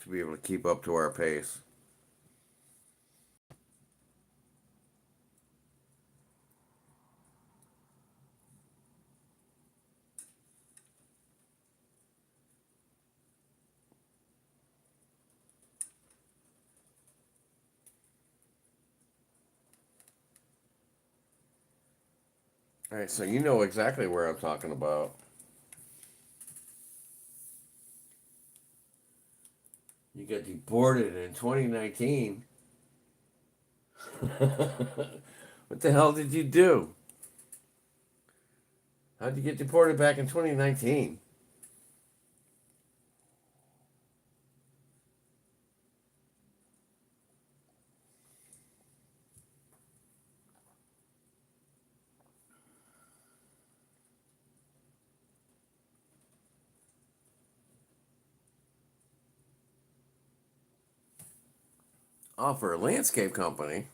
to be able to keep up to our pace. All right, so you know exactly where I'm talking about. You got deported in 2019. What the hell did you do? How'd you get deported back in 2019? Oh, for a landscape company.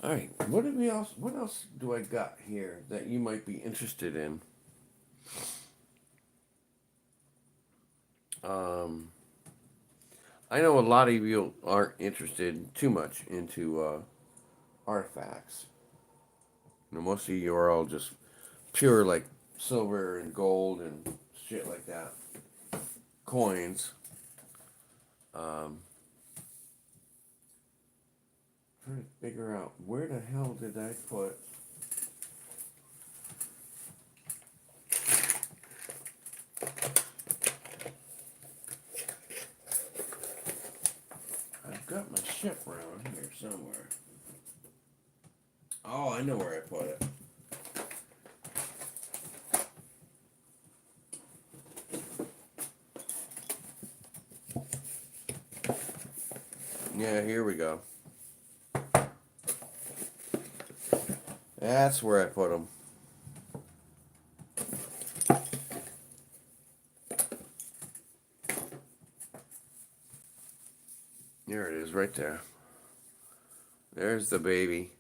All right, what do we else? What else do I got here that you might be interested in? Um, I know a lot of you aren't interested too much into artifacts. You know, most of you are all just pure like silver and gold and shit like that. Coins. Um, Trying to figure out where the hell did I put. I've got my ship around here somewhere. Oh, I know where I put it. Yeah, here we go. That's where I put them. There it is, right there. There's the baby.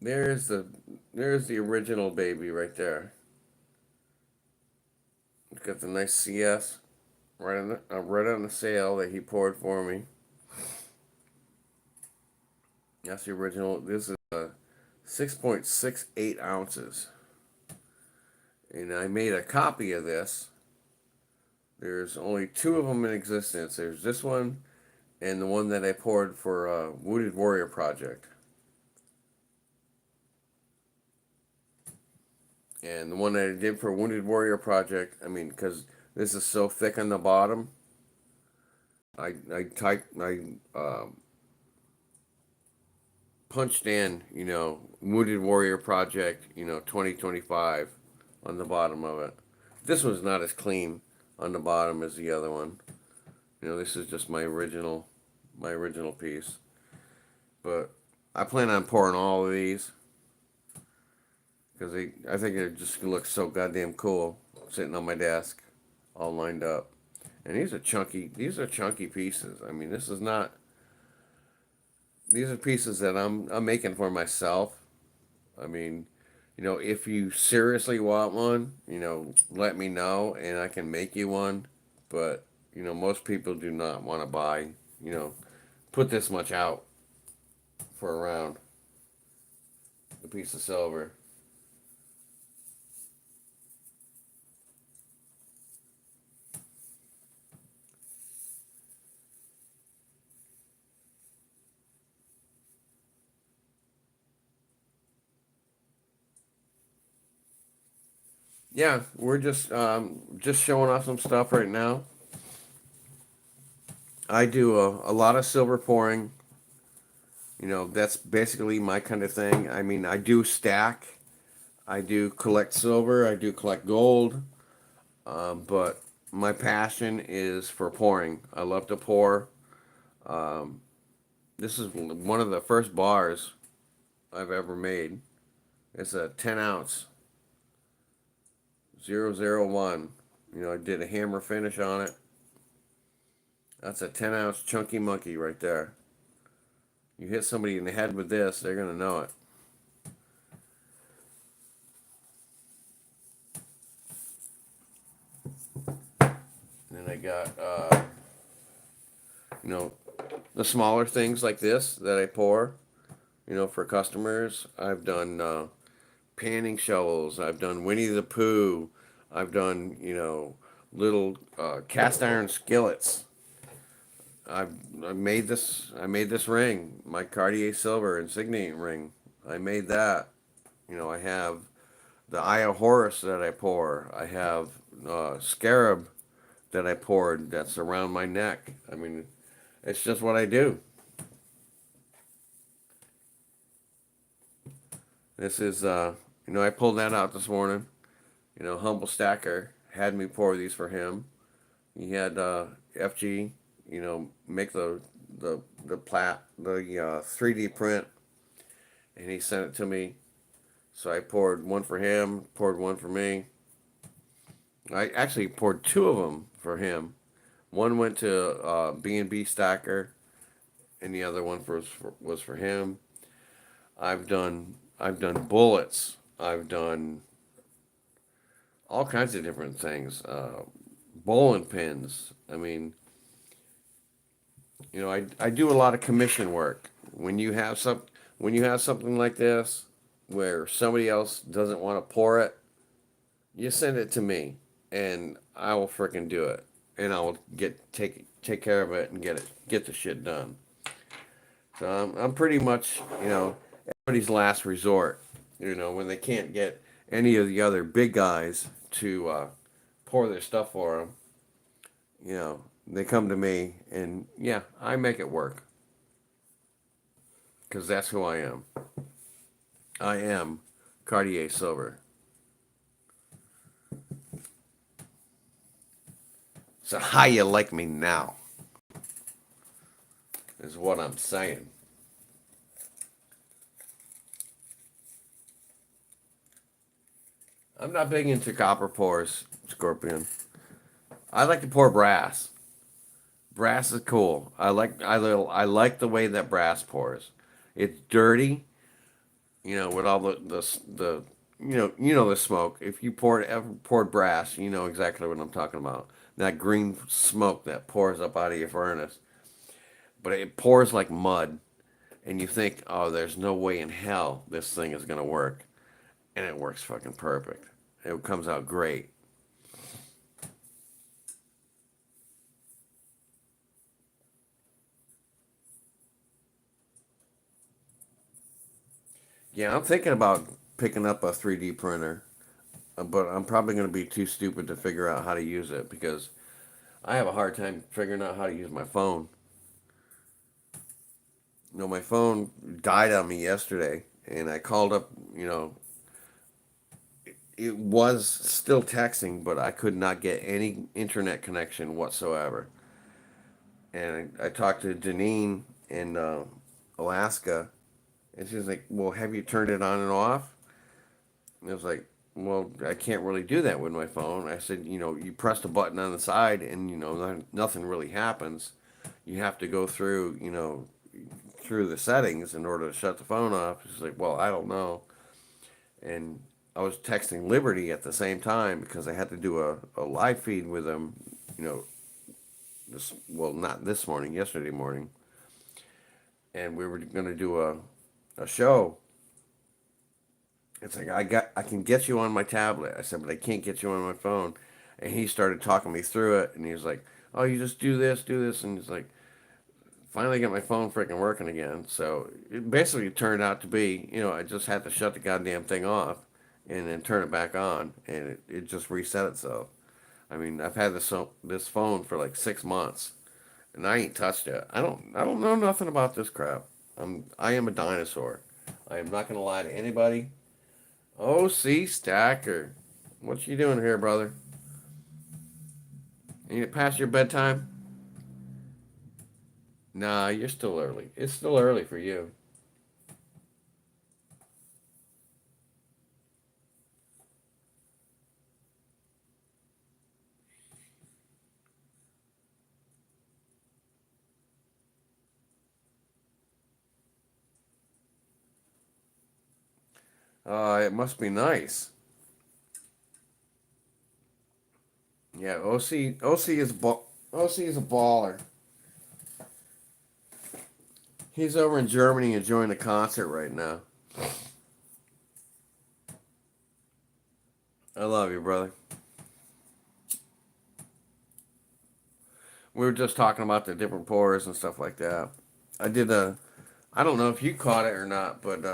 There's the there's the original baby right there. It's got the nice CS right on the sail that he poured for me. That's the original. This is 6.68 ounces, and I made a copy of this. There's only two of them in existence. There's this one and the one that I poured for Wounded Warrior Project. And the one that I did for Wounded Warrior Project, I mean, because this is so thick on the bottom, I punched in, Wounded Warrior Project, 2025 on the bottom of it. This one's not as clean on the bottom as the other one. This is just my original piece. But I plan on pouring all of these because I think it just looks so goddamn cool sitting on my desk, all lined up. And these are chunky. These are chunky pieces. I mean, this is not. These are pieces that I'm making for myself. I mean, if you seriously want one, let me know and I can make you one. But most people do not want to buy. You know, put this much out for a round, a piece of silver. Yeah, we're just showing off some stuff right now. I do a lot of silver pouring. That's basically my kind of thing. I mean, I do stack, I do collect silver, I do collect gold, but my passion is for pouring. I love to pour. Um, this is one of the first bars I've ever made. It's a 10 ounce 001. I did a hammer finish on it. That's a 10 ounce chunky monkey right there. You hit somebody in the head with this, they're going to know it. And then I got, you know, the smaller things like this that I pour, for customers. I've done panning shovels. I've done Winnie the Pooh. I've done, little cast iron skillets. I've I made this. I made this ring, my Cartier Silver insignia ring. I made that. I have the Eye of Horus that I pour. I have scarab that I poured that's around my neck. I mean, it's just what I do. This is, I pulled that out this morning. Humble Stacker had me pour these for him. He had FG, make the 3D print, and he sent it to me. So I poured one for him, poured one for me. I actually poured two of them for him. One went to B&B Stacker, and the other one was for him. I've done bullets. I've done all kinds of different things. Bowling pins. I mean, I do a lot of commission work. When you have something like this where somebody else doesn't want to pour it, you send it to me, and I will frickin' do it, and I will take care of it and get the shit done. So I'm pretty much everybody's last resort. When they can't get any of the other big guys to pour their stuff for them, they come to me, and yeah, I make it work because that's who I am. I am Cartier Silver. So how you like me now is what I'm saying. I'm not big into copper pours, Scorpion. I like to pour brass. Brass is cool. I like the way that brass pours. It's dirty, with all the the smoke. If you ever poured brass, you know exactly what I'm talking about. That green smoke that pours up out of your furnace, but it pours like mud, and you think, oh, there's no way in hell this thing is gonna work, and it works fucking perfect. It comes out great. Yeah, I'm thinking about picking up a 3D printer, but I'm probably going to be too stupid to figure out how to use it because I have a hard time figuring out how to use my phone. My phone died on me yesterday, and I called up. It was still texting, but I could not get any internet connection whatsoever. And I talked to Janine in Alaska, and she was like, "Well, have you turned it on and off?" And I was like, well, I can't really do that with my phone. I said, you press the button on the side and, nothing really happens. You have to go through, through the settings in order to shut the phone off. She's like, well, I don't know. And I was texting Liberty at the same time because I had to do a live feed with them, you know, not this morning, yesterday morning. And we were going to do a show. It's like I can get you on my tablet. I said, but I can't get you on my phone. And he started talking me through it, and he was like, "Oh, you just do this," and he's like, finally got my phone freaking working again. So it basically turned out to be, I just had to shut the goddamn thing off, and then turn it back on, and it just reset itself. I mean, I've had this phone for like 6 months, and I ain't touched it. I don't know nothing about this crap. I am a dinosaur. I am not gonna lie to anybody. Oh, see, Stacker, what you doing here, brother? Ain't it past your bedtime? Nah, you're still early. It's still early for you. It must be nice. Yeah, OC is OC is a baller. He's over in Germany enjoying the concert right now. I love you, brother. We were just talking about the different pours and stuff like that. I did a, I don't know if you caught it or not, but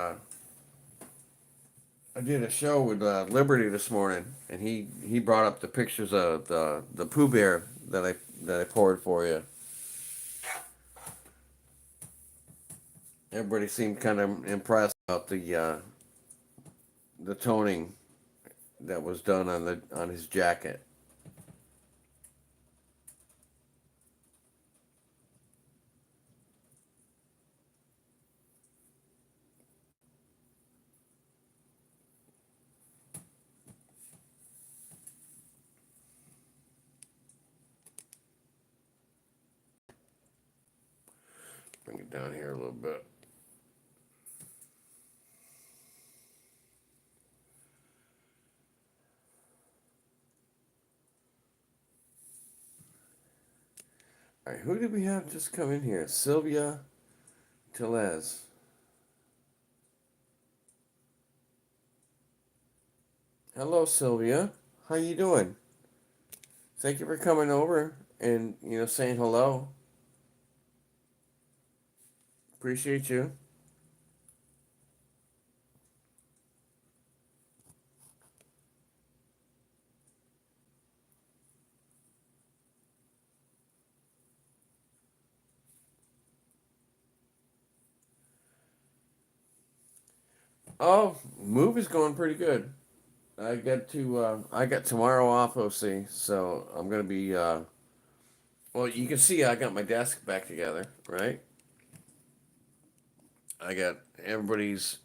I did a show with Liberty this morning, and he brought up the pictures of the Pooh Bear that I poured for you. Everybody seemed kind of impressed about the toning that was done on his jacket. Bring it down here a little bit. All right, who did we have just come in here? Sylvia Telez. Hello, Sylvia. How you doing? Thank you for coming over and saying hello. Appreciate you. Oh, movie's going pretty good. I got tomorrow off, OC, so I'm gonna be well, you can see I got my desk back together, right? I got everybody's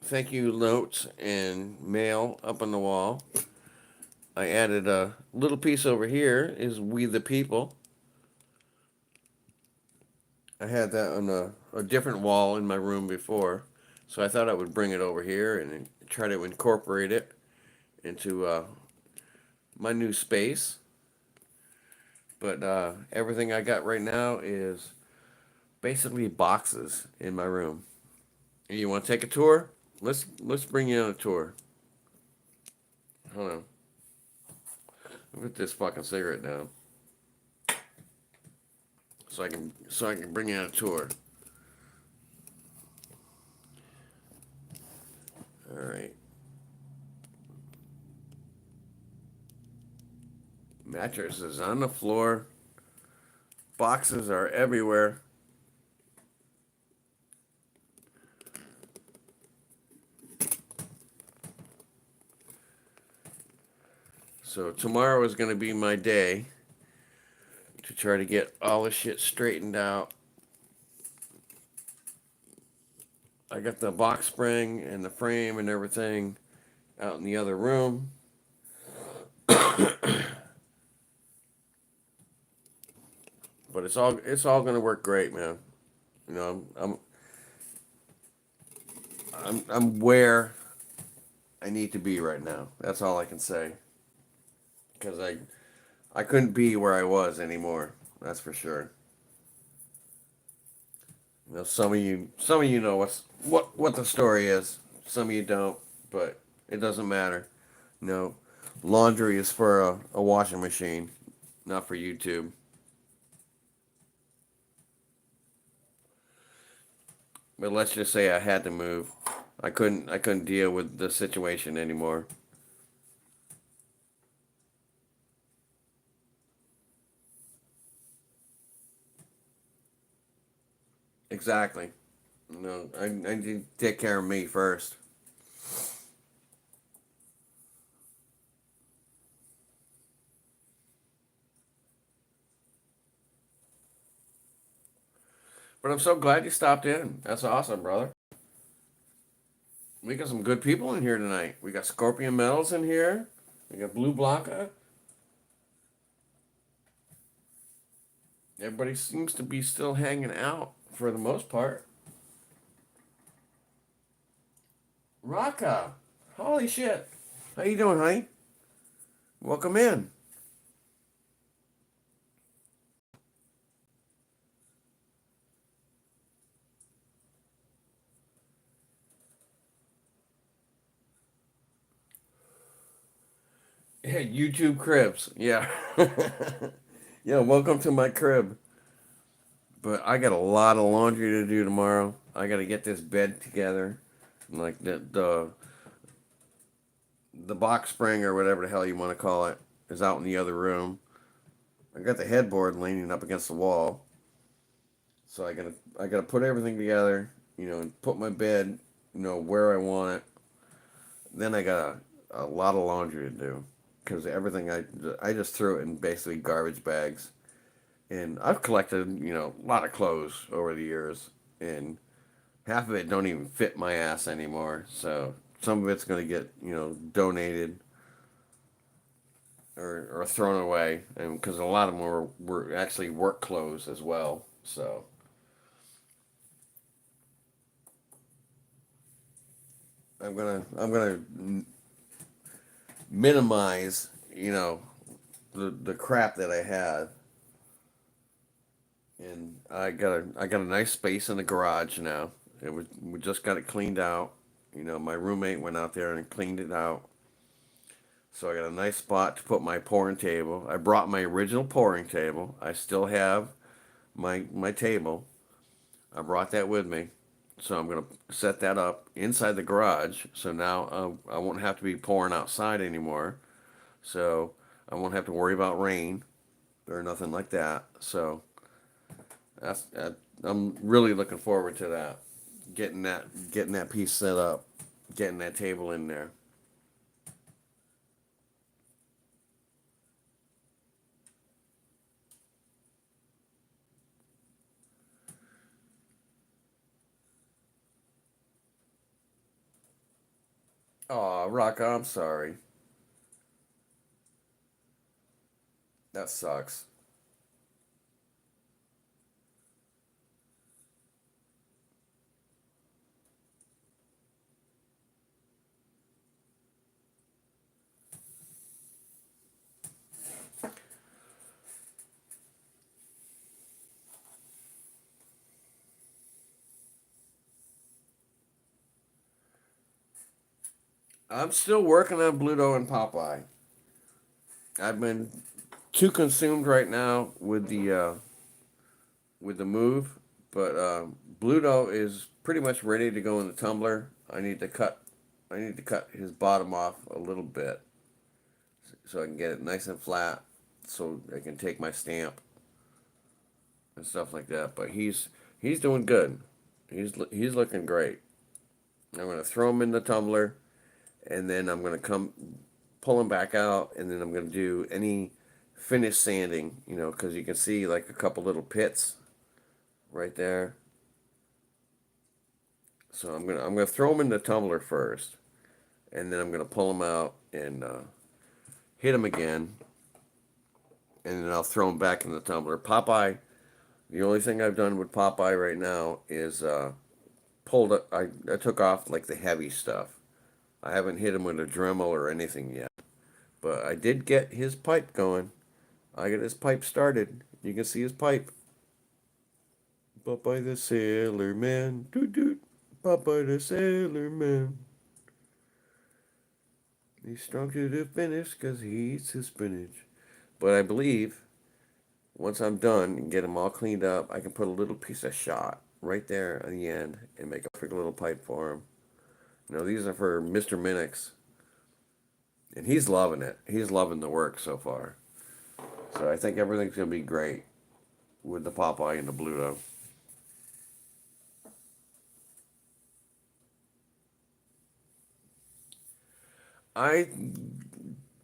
thank you notes and mail up on the wall. I added a little piece over here is We the People. I had that on a different wall in my room before, so I thought I would bring it over here and try to incorporate it into my new space. But everything I got right now is basically boxes in my room. You want to take a tour? Let's bring you on a tour. Hold on. Put this fucking cigarette down so I can bring you on a tour. All right. Mattresses on the floor. Boxes are everywhere. So tomorrow is going to be my day to try to get all this shit straightened out. I got the box spring and the frame and everything out in the other room. But it's all going to work great, man. You know, I'm where I need to be right now. That's all I can say. Because I couldn't be where I was anymore. That's for sure. Some of you know what the story is. Some of you don't, but it doesn't matter. No, laundry is for a washing machine, not for YouTube. But let's just say I had to move. I couldn't deal with the situation anymore. Exactly. No, I need to take care of me first. But I'm so glad you stopped in. That's awesome, brother. We got some good people in here tonight. We got Scorpion Metals in here. We got Blue Blanca. Everybody seems to be still hanging out for the most part. Raka, holy shit! How you doing, honey? Welcome in. Yeah, YouTube cribs. Yeah, yeah. Welcome to my crib. But I got a lot of laundry to do tomorrow. I got to get this bed together, like the box spring or whatever the hell you want to call it is out in the other room. I got the headboard leaning up against the wall, so I gotta put everything together, and put my bed, where I want it. Then I got a lot of laundry to do because everything I just threw it in basically garbage bags, and I've collected a lot of clothes over the years, and half of it don't even fit my ass anymore. So some of it's gonna get donated or thrown away, and because a lot of them were actually work clothes as well. So I'm gonna minimize the crap that I had, and I got a nice space in the garage now. We just got it cleaned out. My roommate went out there and cleaned it out. So I got a nice spot to put my pouring table. I brought my original pouring table. I still have my table. I brought that with me. So I'm gonna set that up inside the garage. So now I won't have to be pouring outside anymore. So I won't have to worry about rain or nothing like that. So I'm really looking forward to that. Getting that piece set up, getting that table in there. Oh, Rocco, I'm sorry. That sucks. I'm still working on Bluto and Popeye. I've been too consumed right now with the move, but Bluto is pretty much ready to go in the tumbler. I need to cut his bottom off a little bit so I can get it nice and flat, so I can take my stamp and stuff like that. But he's doing good. He's looking great. I'm gonna throw him in the tumbler, and then I'm gonna come pull him back out, and then I'm gonna do any finish sanding. Because you can see like a couple little pits right there. So I'm gonna throw them in the tumbler first, and then I'm gonna pull them out and hit them again, and then I'll throw them back in the tumbler. Popeye. The only thing I've done with Popeye right now is pulled. I took off like the heavy stuff. I haven't hit him with a Dremel or anything yet, but I did get his pipe going. I got his pipe started. You can see his pipe. Popeye the Sailor Man, doot doot. Popeye the Sailor Man. He's strong to the finish 'cause he eats his spinach. But I believe once I'm done and get them all cleaned up, I can put a little piece of shot right there on the end and make a perfect little pipe for him. These are for Mr. Minix, and he's loving it. He's loving the work so far. So I think everything's gonna be great with the Popeye and the Bluto. I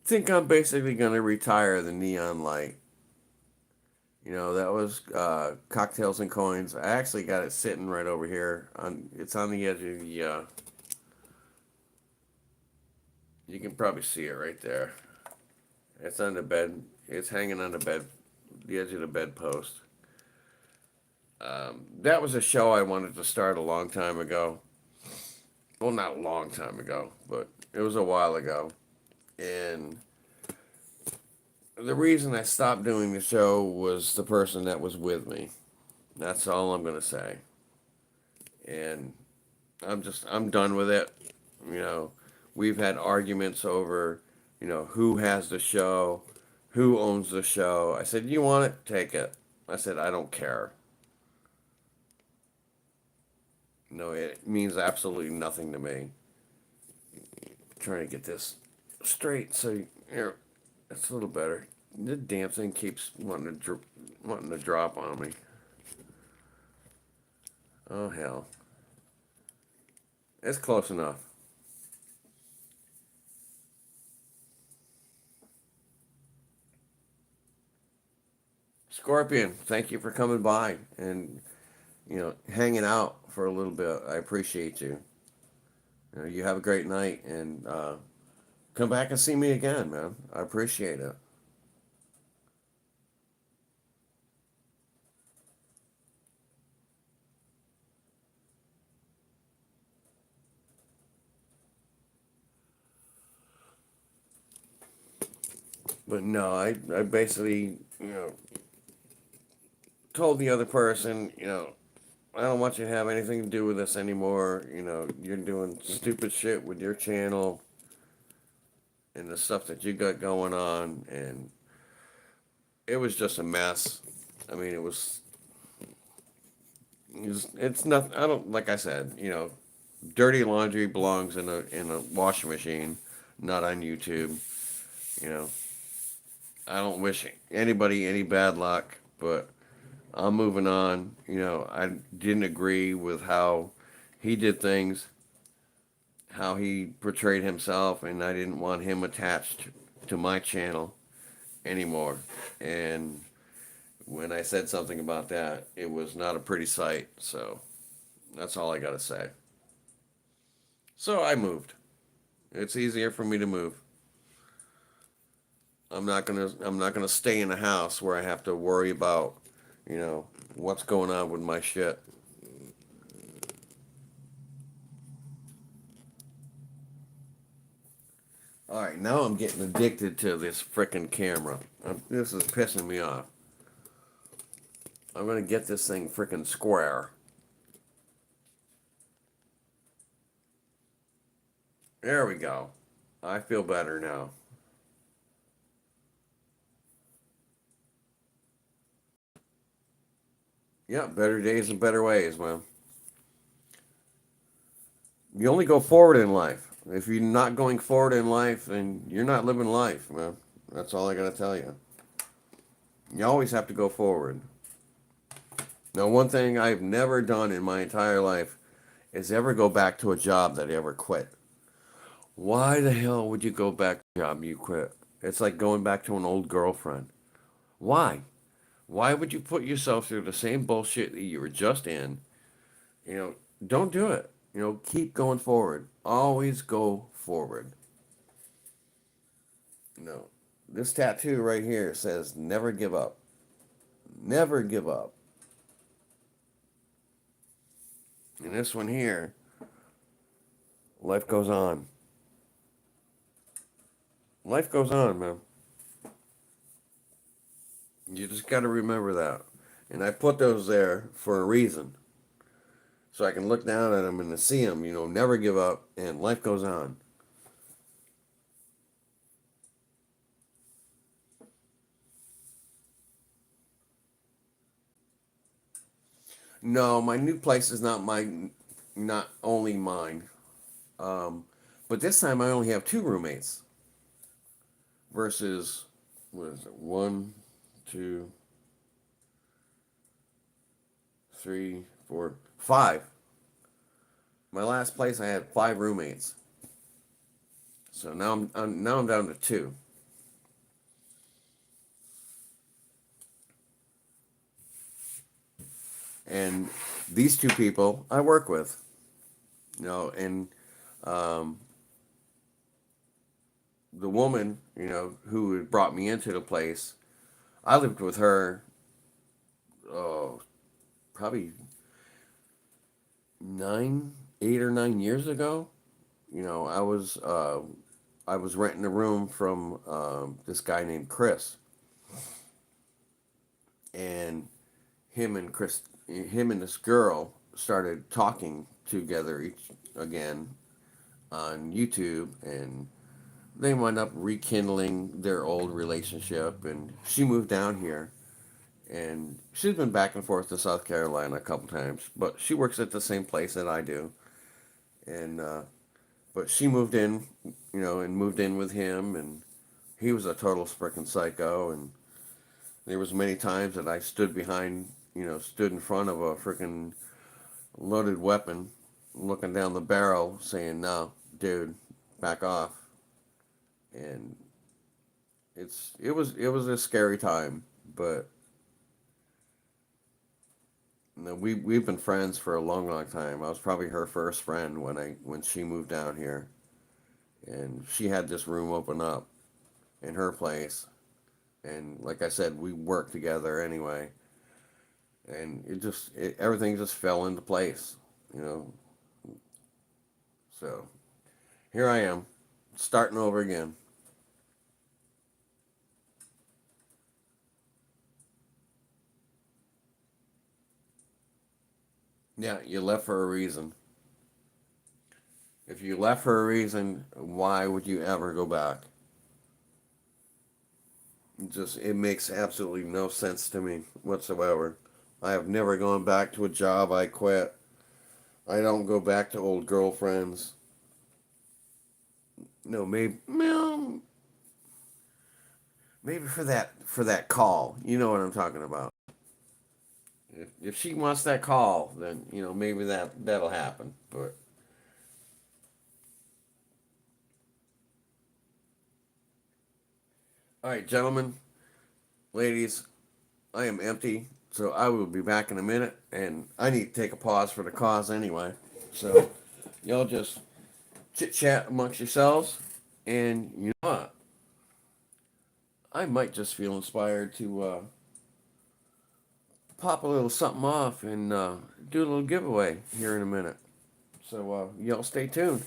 think I'm basically going to retire the neon light. That was Cocktails and Coins. I actually got it sitting right over here. It's on the edge of the. You can probably see it right there. It's on the bed. It's hanging on the edge of the bedpost. That was a show I wanted to start a long time ago. Well, not a long time ago, but it was a while ago. And the reason I stopped doing the show was the person that was with me. That's all I'm gonna say. And I'm done with it. You know, we've had arguments over, who has the show, who owns the show. I said, you want it? Take it. I said, I don't care. No, it means absolutely nothing to me. Trying to get this straight so here, it's a little better. The damn thing keeps wanting to drop on me. Oh hell, it's close enough. Scorpion, thank you for coming by and hanging out for a little bit. I appreciate you. You have a great night and come back and see me again, man. I appreciate it. But no, I basically told the other person, I don't want you to have anything to do with this anymore. You're doing stupid shit with your channel and the stuff that you got going on, and it was just a mess. I mean, it's not. I don't like I said. Dirty laundry belongs in a washing machine, not on YouTube. You know, I don't wish anybody any bad luck, but I'm moving on. I didn't agree with how he did things, how he portrayed himself, and I didn't want him attached to my channel anymore. And when I said something about that, it was not a pretty sight. So that's all I got to say. So I moved. It's easier for me to move. I'm not gonna stay in a house where I have to worry about, what's going on with my shit. All right, now I'm getting addicted to this frickin' camera. This is pissing me off. I'm gonna get this thing frickin' square. There we go. I feel better now. Yeah, better days and better ways, man. You only go forward in life. If you're not going forward in life, then you're not living life, man. That's all I gotta tell you. You always have to go forward. Now, one thing I've never done in my entire life is ever go back to a job that I ever quit. Why the hell would you go back to a job you quit? It's like going back to an old girlfriend. Why? Why would you put yourself through the same bullshit that you were just in? You know, don't do it. Keep going forward. Always go forward. This tattoo right here says never give up. Never give up. And this one here, life goes on. Life goes on, man. You just got to remember that. And I put those there for a reason. So I can look down at them and see them, never give up, and life goes on. No, my new place is not only mine. Um, but this time I only have two roommates versus, what is it, one, two, three, four, five. My last place I had five roommates. So now I'm down to two. And these two people I work with, and um, the woman, who had brought me into the place, I lived with her, oh, probably 8 or 9 years ago. I was renting a room from this guy named Chris, and him and this girl started talking together again on YouTube, and they wound up rekindling their old relationship. And she moved down here, and she's been back and forth to South Carolina a couple times, but she works at the same place that I do. And but she moved in, and moved in with him, and he was a total frickin' psycho. And there was many times that I stood in front of a frickin' loaded weapon, looking down the barrel, saying, "No, dude, back off." And it was a scary time, but we've been friends for a long, long time. I was probably her first friend when she moved down here, and she had this room open up in her place, and like I said, we worked together anyway, and everything just fell into place, you know. So here I am, starting over again. Yeah, you left for a reason. If you left for a reason, why would you ever go back? It makes absolutely no sense to me whatsoever. I have never gone back to a job I quit. I don't go back to old girlfriends. No, maybe for that call. You know what I'm talking about. If she wants that call, then maybe that'll happen. But all right, gentlemen, ladies, I am empty, so I will be back in a minute, and I need to take a pause for the cause anyway. So y'all just chit chat amongst yourselves, and you know what? I might just feel inspired to pop a little something off and do a little giveaway here in a minute. So y'all stay tuned.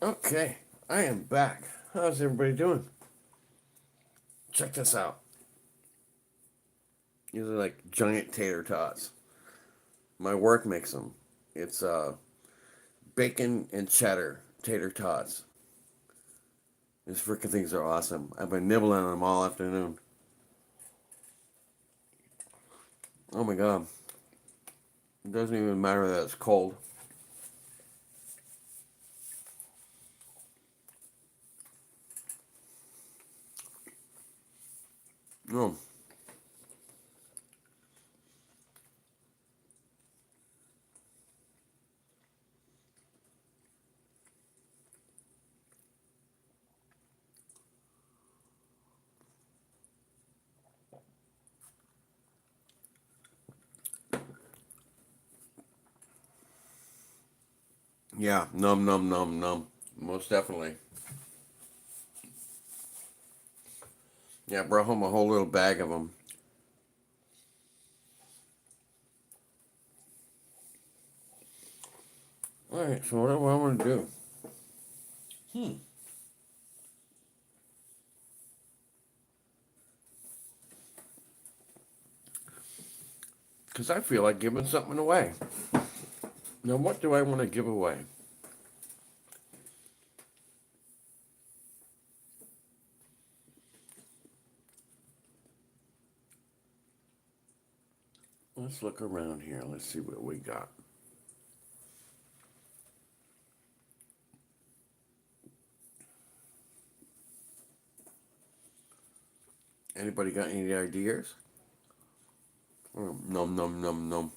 Okay, I am back. How's everybody doing? Check this out. These are like giant tater tots. My work makes them. It's bacon and cheddar tater tots. These freaking things are awesome. I've been nibbling on them all afternoon. Oh my god. It doesn't even matter that it's cold. No. Yeah, num num num num. Most definitely. Yeah, I brought home a whole little bag of them. Alright, so what do I want to do? Because I feel like giving something away. Now, what do I want to give away? Let's look around here. Let's see what we got. Anybody got any ideas? Num num num num.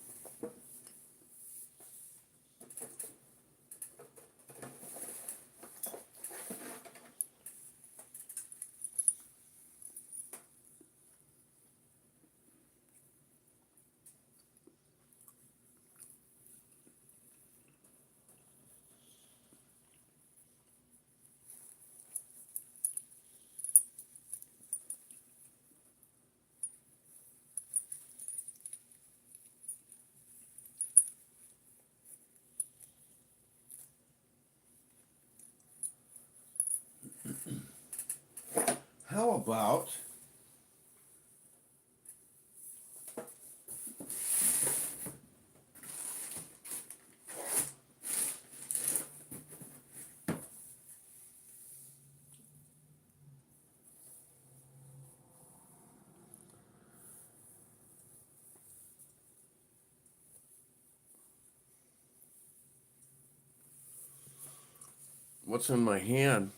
How about what's in my hand?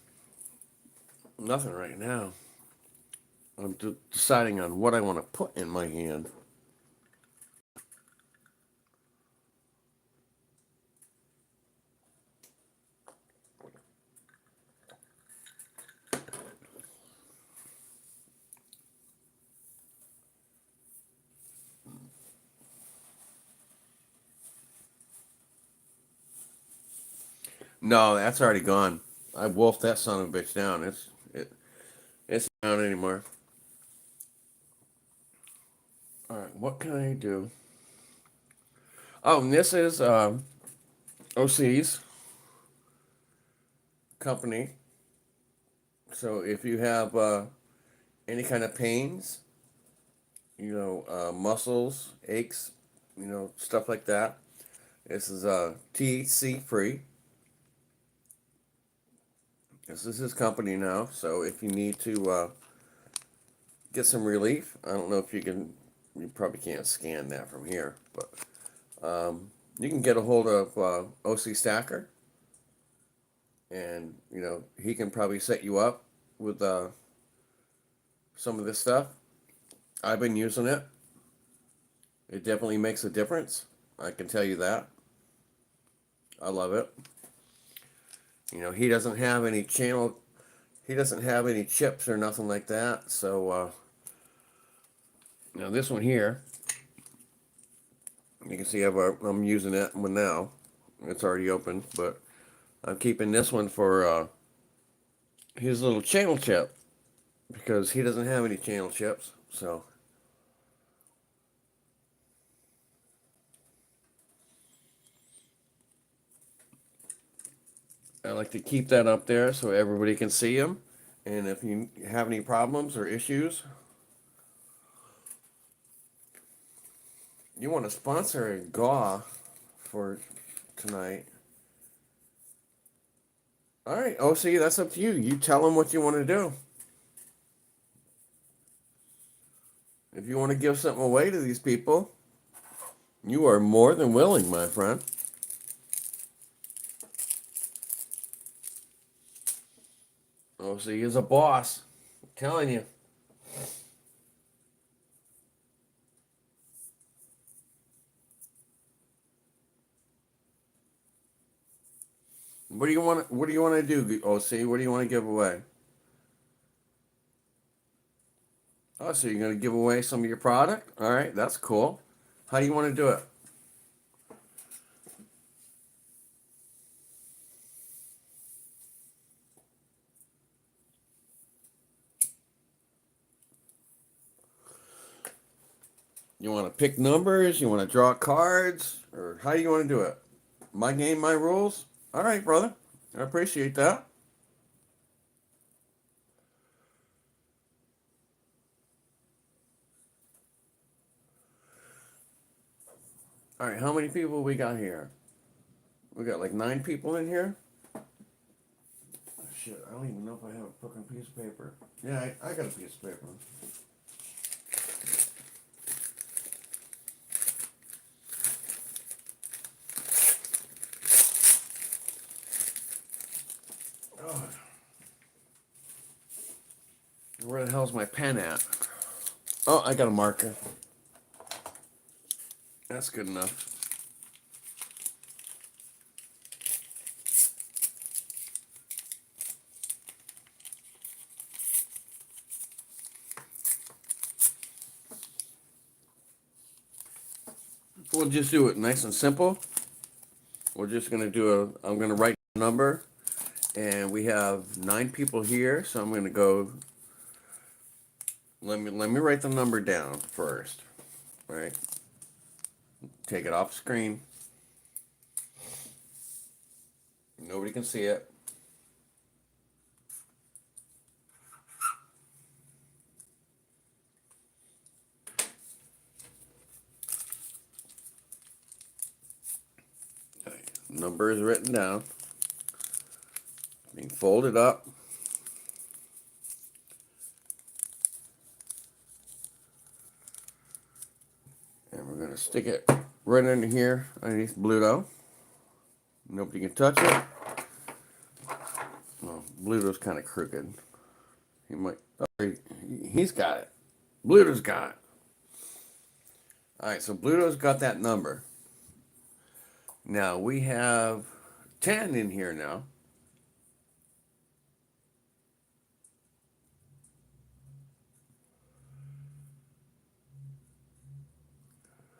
Nothing right now. I'm deciding on what I want to put in my hand. No, that's already gone. I wolfed that son of a bitch down. It's not down anymore. All right, what can I do? Oh, and this is OC's company. So if you have any kind of pains, muscles, aches, stuff like that, this is THC free. This is his company now. So if you need to get some relief, I don't know if you can. You probably can't scan that from here, but you can get a hold of OC Stacker, and he can probably set you up with some of this stuff. I've been using it. It definitely makes a difference. I can tell you that. I love it. He doesn't have any channel. He doesn't have any chips or nothing like that. So now this one here, you can see I'm using that one now. It's already open, but I'm keeping this one for his little channel chip because he doesn't have any channel chips. So I like to keep that up there so everybody can see them. And if you have any problems or issues, you want to sponsor a GAW for tonight. All right, OC, that's up to you. You tell them what you want to do. If you want to give something away to these people, you are more than willing, my friend. OC is a boss. I'm telling you. What do you want to do, OC? What do you want to give away? Oh, so you're going to give away some of your product? All right, that's cool. How do you want to do it? You want to pick numbers? You want to draw cards? Or how do you want to do it? My game, my rules? All right, brother. I appreciate that. All right, how many people we got here? We got like 9 people in here? Oh, shit, I don't even know if I have a fucking piece of paper. Yeah, I got a piece of paper. Oh, where the hell's my pen at? Oh, I got a marker. That's good enough. We'll just do it nice and simple. We're just gonna I'm gonna write a number, and we have 9 people here, so I'm gonna go. Let me write the number down first. All right. Take it off screen. Nobody can see it. Okay. Number is written down. Being folded up. And we're gonna stick it right under here underneath Bluto. Nobody can touch it. Well, Bluto's kind of crooked. He might. Oh, he's got it. Bluto's got it. All right, so Bluto's got that number. Now we have 10 in here now.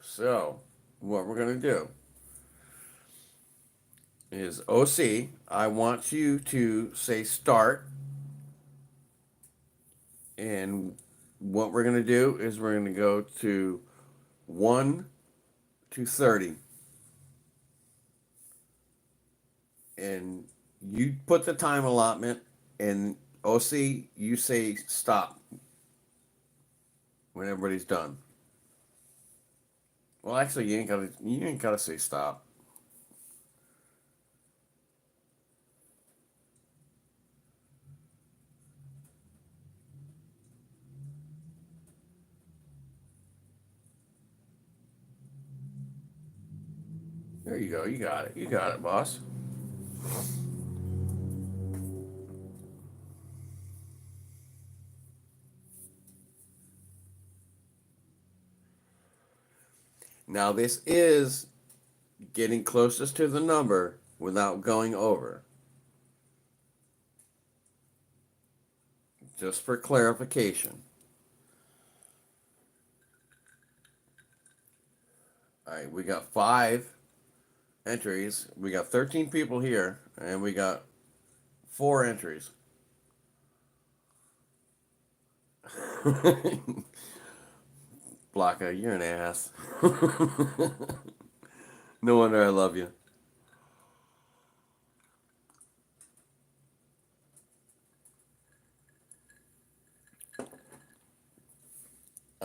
So what we're gonna do is OC, I want you to say start. And what we're going to do is we're going to go to 1 to 30. And you put the time allotment, and OC, you say stop when everybody's done. Well, actually, you ain't gotta say stop. There you go. You got it. You got it, boss. Now, this is getting closest to the number without going over. Just for clarification. All right, we got 5 entries. We got 13 people here, and we got 4 entries. Blanca, you're an ass. No wonder I love you.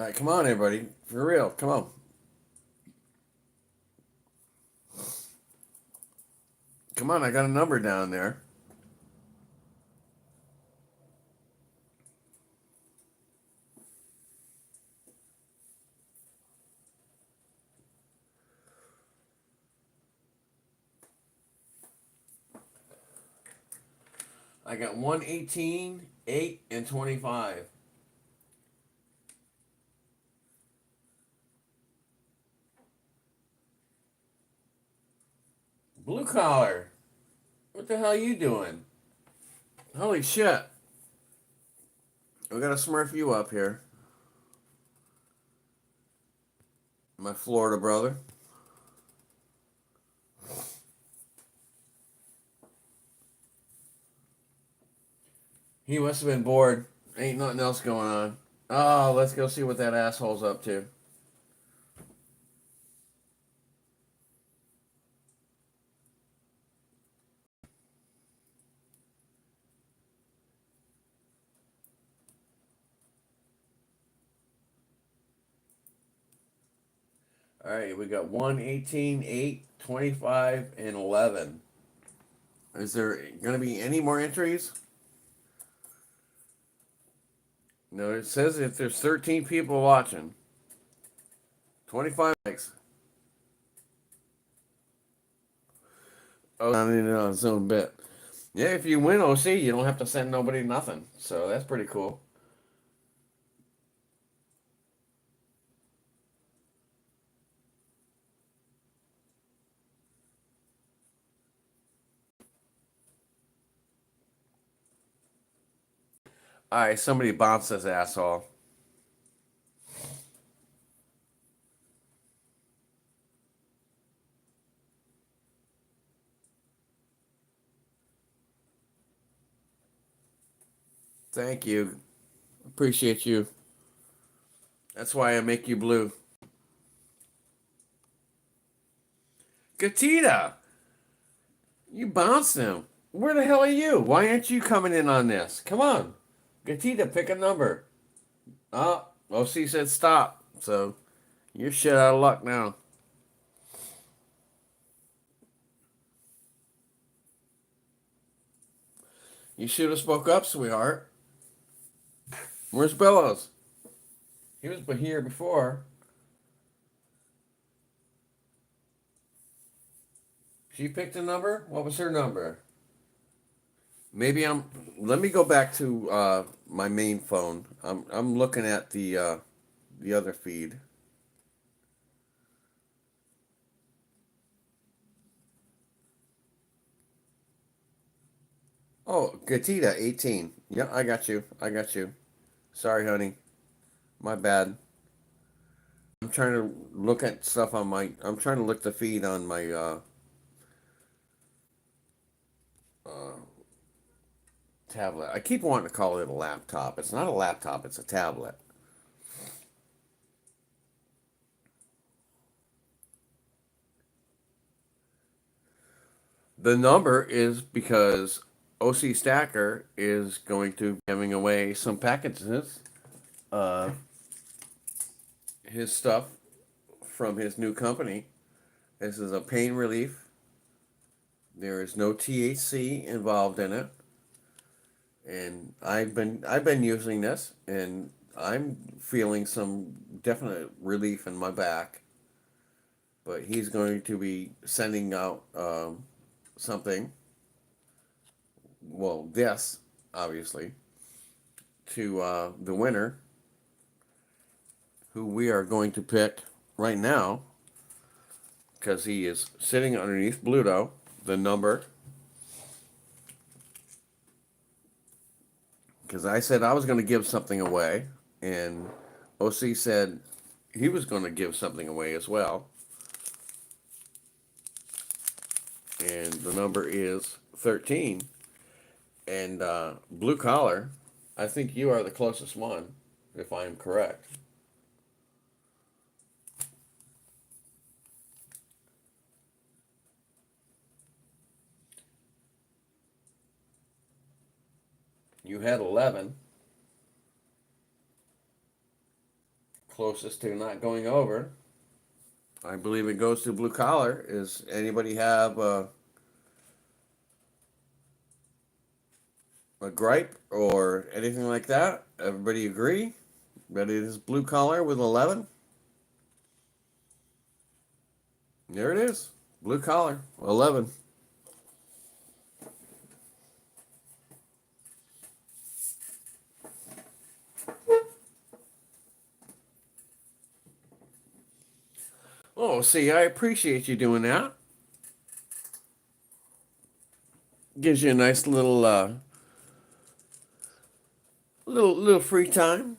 All right, come on, everybody. For real, come on. Come on, I got a number down there. I got 118, 8, and 25. Blue collar. What the hell are you doing? Holy shit. We gotta smurf you up here. My Florida brother. He must have been bored. Ain't nothing else going on. Oh, let's go see what that asshole's up to. All right, we got 118, 8, 25, and 11. Is there going to be any more entries? No, it says if there's 13 people watching, 25 likes. Oh, I need it on its own bit. Yeah, if you win OC, you don't have to send nobody nothing. So that's pretty cool. All right, somebody bounce this asshole. Thank you. Appreciate you. That's why I make you blue. Gatita, you bounced him. Where the hell are you? Why aren't you coming in on this? Come on. Gatita, pick a number. Oh, OC said stop. So you're shit out of luck now. You should have spoke up, sweetheart. Where's Bellows? He was here before. She picked a number? What was her number? Maybe I'm. Let me go back to my main phone. I'm looking at the other feed. Oh, Gatita, 18. Yeah, I got you. I got you. Sorry, honey. My bad. I'm trying to look at stuff on my. I'm trying to look the feed on my uh, tablet. I keep wanting to call it a laptop. It's not a laptop. It's a tablet. The number is because OC Stacker is going to be giving away some packages, uh, his stuff from his new company. This is a pain relief. There is no THC involved in it, and I've been using this, and I'm feeling some definite relief in my back. But he's going to be sending out something. Well, this obviously to the winner, who we are going to pick right now, because he is sitting underneath Bluto. The number, because I said I was going to give something away, and OC said he was going to give something away as well. And the number is 13. And blue collar, I think you are the closest one, if I am correct. You had 11. closest to not going over. I believe it goes to blue collar. Is anybody have a gripe or anything like that? Everybody agree that it is blue collar with 11? There it is. Blue collar, 11. Oh, see, I appreciate you doing that. Gives you a nice little free time.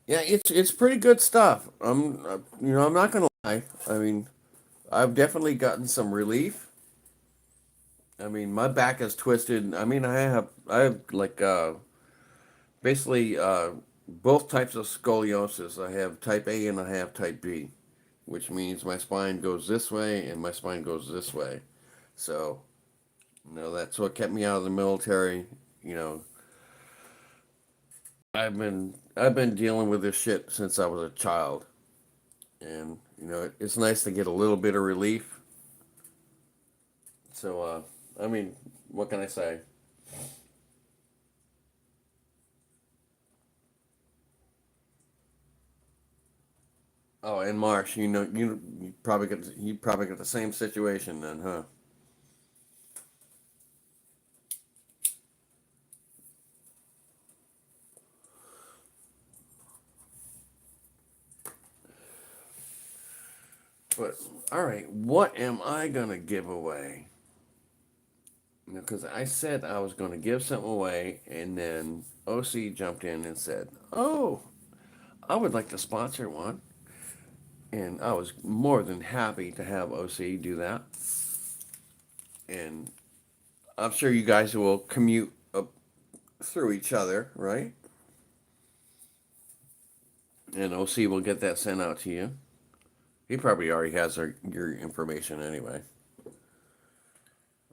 Yeah, it's pretty good stuff. I'm not gonna lie. I mean, I've definitely gotten some relief. I mean, my back is twisted. I mean, I have like basically both types of scoliosis. I have type A and I have type B, which means my spine goes this way and my spine goes this way. So, that's what kept me out of the military. You know, I've been dealing with this shit since I was a child, and it's nice to get a little bit of relief. So, I mean, what can I say? Oh, and Marsh, you probably got the same situation then, huh? But all right, what am I gonna give away? Because I said I was gonna give something away, and then OC jumped in and said, "Oh, I would like to sponsor one," and I was more than happy to have OC do that. And I'm sure you guys will commute up through each other, right? And OC will get that sent out to you. He probably already has your information anyway.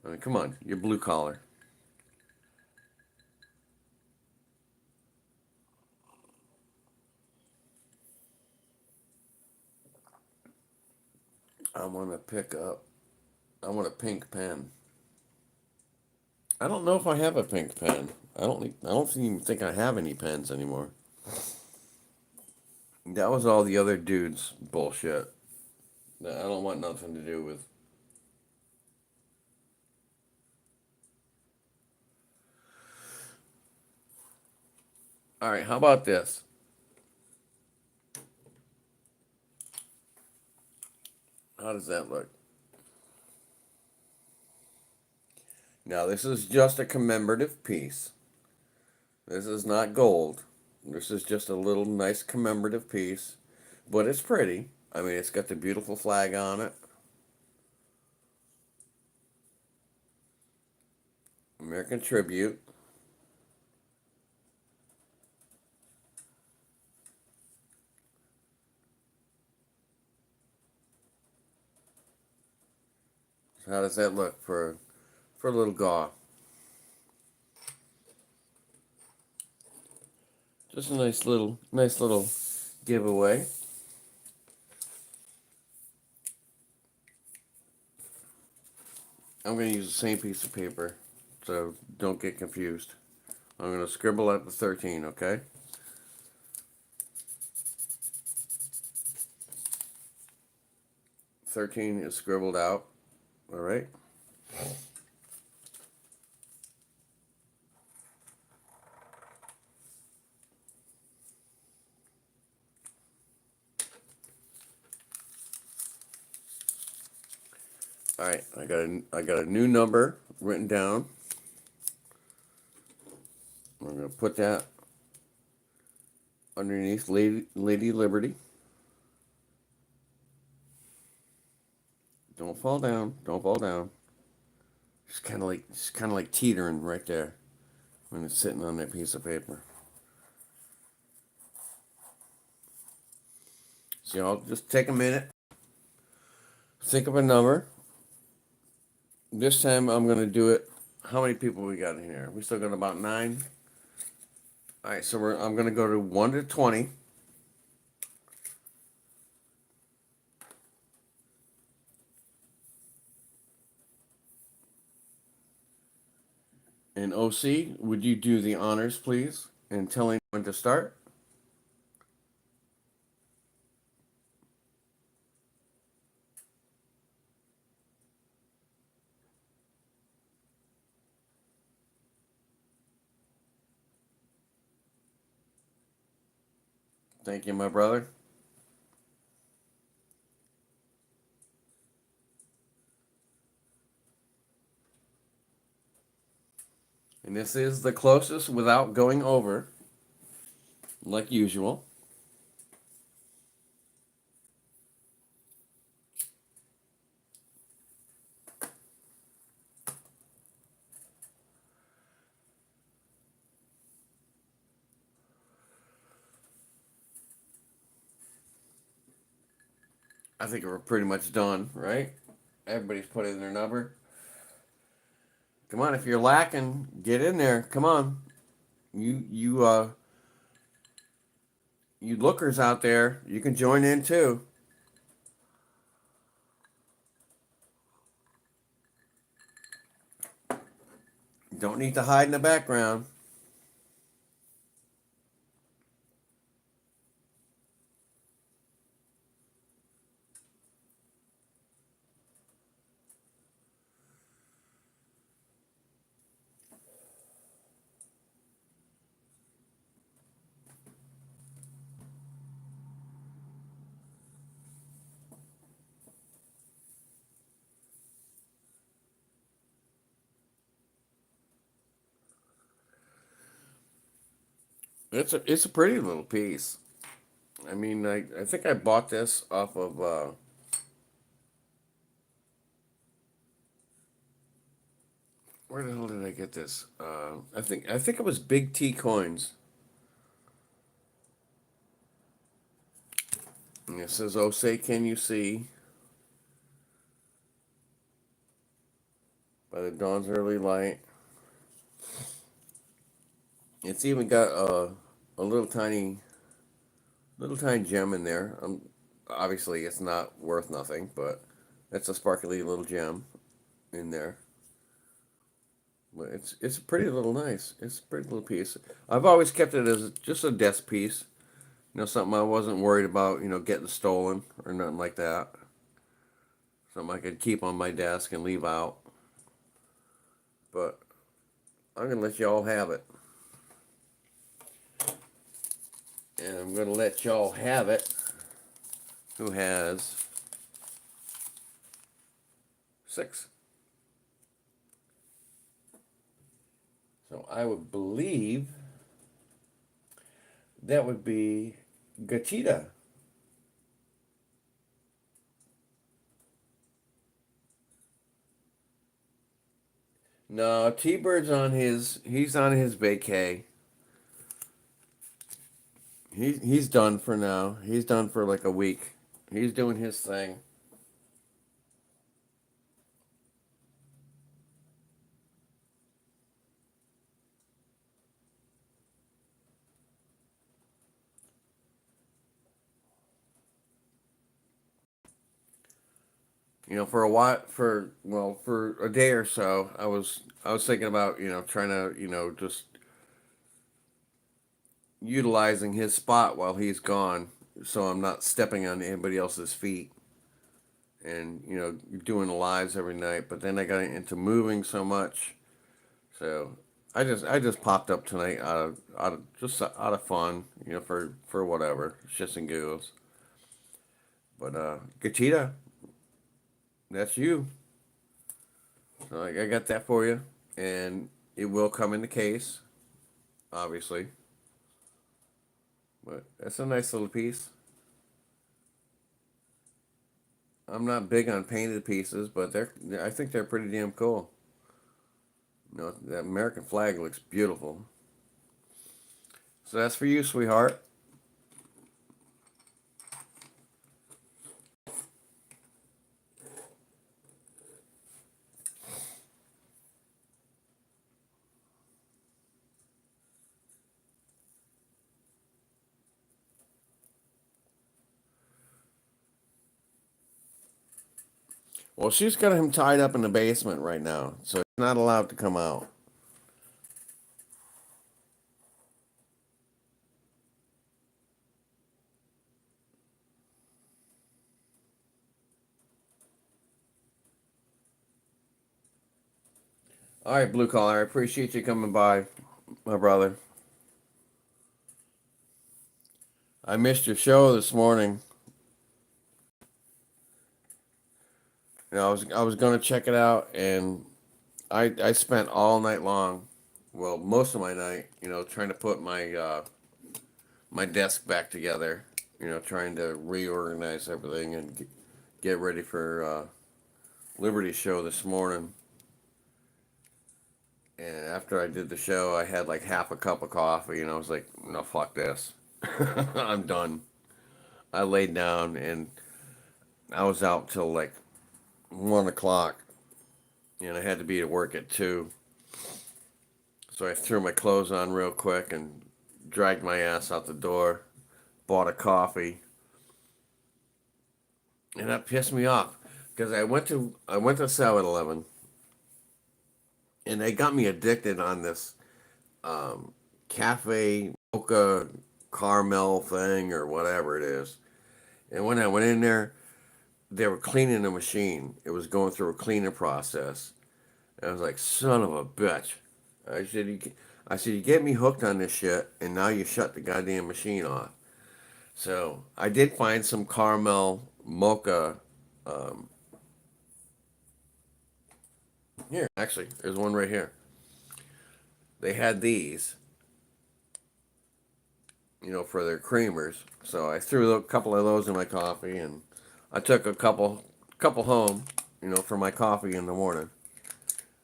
I mean, come on, you're blue collar. I want to pick up. I want a pink pen. I don't know if I have a pink pen. I don't even think I have any pens anymore. That was all the other dudes' bullshit. That I don't want nothing to do with. All right, how about this? How does that look? Now, this is just a commemorative piece. This is not gold. This is just a little nice commemorative piece, but it's pretty. I mean, it's got the beautiful flag on it. American tribute. How does that look for a little gaw? Just a nice little giveaway. I'm going to use the same piece of paper, so don't get confused. I'm going to scribble out the 13, okay? 13 is scribbled out, all right? All right, I got a new number written down. I'm going to put that underneath Lady Liberty. Don't fall down. Don't fall down. Just kind of like teetering right there when it's sitting on that piece of paper. So I'll just take a minute, think of a number, This time I'm gonna do it. How many people we got in here? We still got about 9. All right, so I'm gonna go to 1 to 20. And OC, would you do the honors, please, and telling when to start? Thank you, my brother. And this is the closest without going over, like usual. I think we're pretty much done, right? Everybody's put in their number. Come on, if you're lacking, get in there. Come on. You lookers out there, you can join in too. Don't need to hide in the background. It's a pretty little piece. I mean, I think I bought this off of where the hell did I get this? I think it was Big T Coins. And it says, "Oh, say can you see by the dawn's early light." It's even got a little tiny gem in there. Obviously it's not worth nothing, but it's a sparkly little gem in there. But it's a pretty little nice. It's a pretty little piece. I've always kept it as just a desk piece. Something I wasn't worried about, getting stolen or nothing like that. Something I could keep on my desk and leave out. But I'm gonna let y'all have it. And I'm gonna let y'all have it. Who has 6? So I would believe that would be Gachita. No, T-Bird's he's on his vacay. He's done for now. He's done for like a week. He's doing his thing. For a while, for a day or so, I was thinking about trying to just utilizing his spot while he's gone, so I'm not stepping on anybody else's feet, and doing the lives every night. But then I got into moving so much, so I just popped up tonight out of fun, for whatever shits and giggles. But Gachita, that's you. So I got that for you, and it will come in the case, obviously. But that's a nice little piece. I'm not big on painted pieces, but I think they're pretty damn cool. The American flag looks beautiful. So that's for you, sweetheart. Well, she's got him tied up in the basement right now, so he's not allowed to come out. All right, Blue Collar, I appreciate you coming by, my brother. I missed your show this morning. I was gonna check it out, and I spent all night long, well, most of my night, trying to put my desk back together. Trying to reorganize everything and get ready for Liberty show this morning. And after I did the show, I had like half a cup of coffee, and I was like, no, fuck this. I'm done. I laid down, and I was out till like 1 o'clock, and I had to be at work at 2. So I threw my clothes on real quick and dragged my ass out the door, bought a coffee, and that pissed me off because I went to 7-Eleven, and they got me addicted on this cafe mocha caramel thing or whatever it is. And when I went in there, they were cleaning the machine. It was going through a cleaning process. And I was like, son of a bitch. I said, you get me hooked on this shit, and now you shut the goddamn machine off. So I did find some caramel mocha. Um, Here, actually, there's one right here. They had these, for their creamers. So I threw a couple of those in my coffee, and I took a couple home, for my coffee in the morning.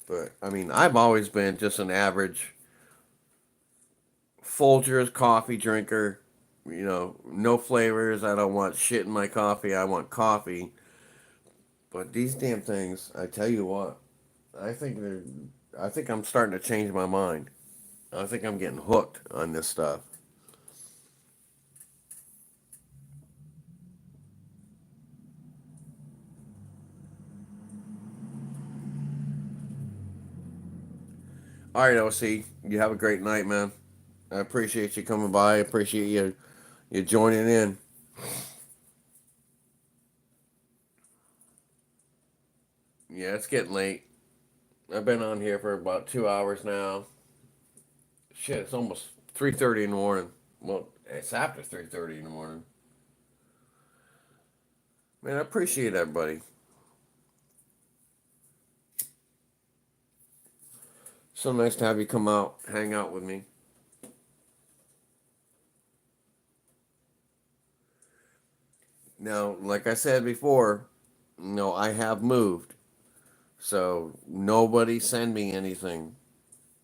But I mean, I've always been just an average Folgers coffee drinker. No flavors. I don't want shit in my coffee. I want coffee. But these damn things, I tell you what, I think they're. I think I'm starting to change my mind. I think I'm getting hooked on this stuff. All right, OC, you have a great night, man. I appreciate you coming by. I appreciate you joining in. Yeah, it's getting late. I've been on here for about 2 hours now. Shit, it's almost 3:30 in the morning. Well, it's after 3:30 in the morning. Man, I appreciate everybody. So nice to have you come out, hang out with me. Now, like I said before, I have moved. So nobody send me anything.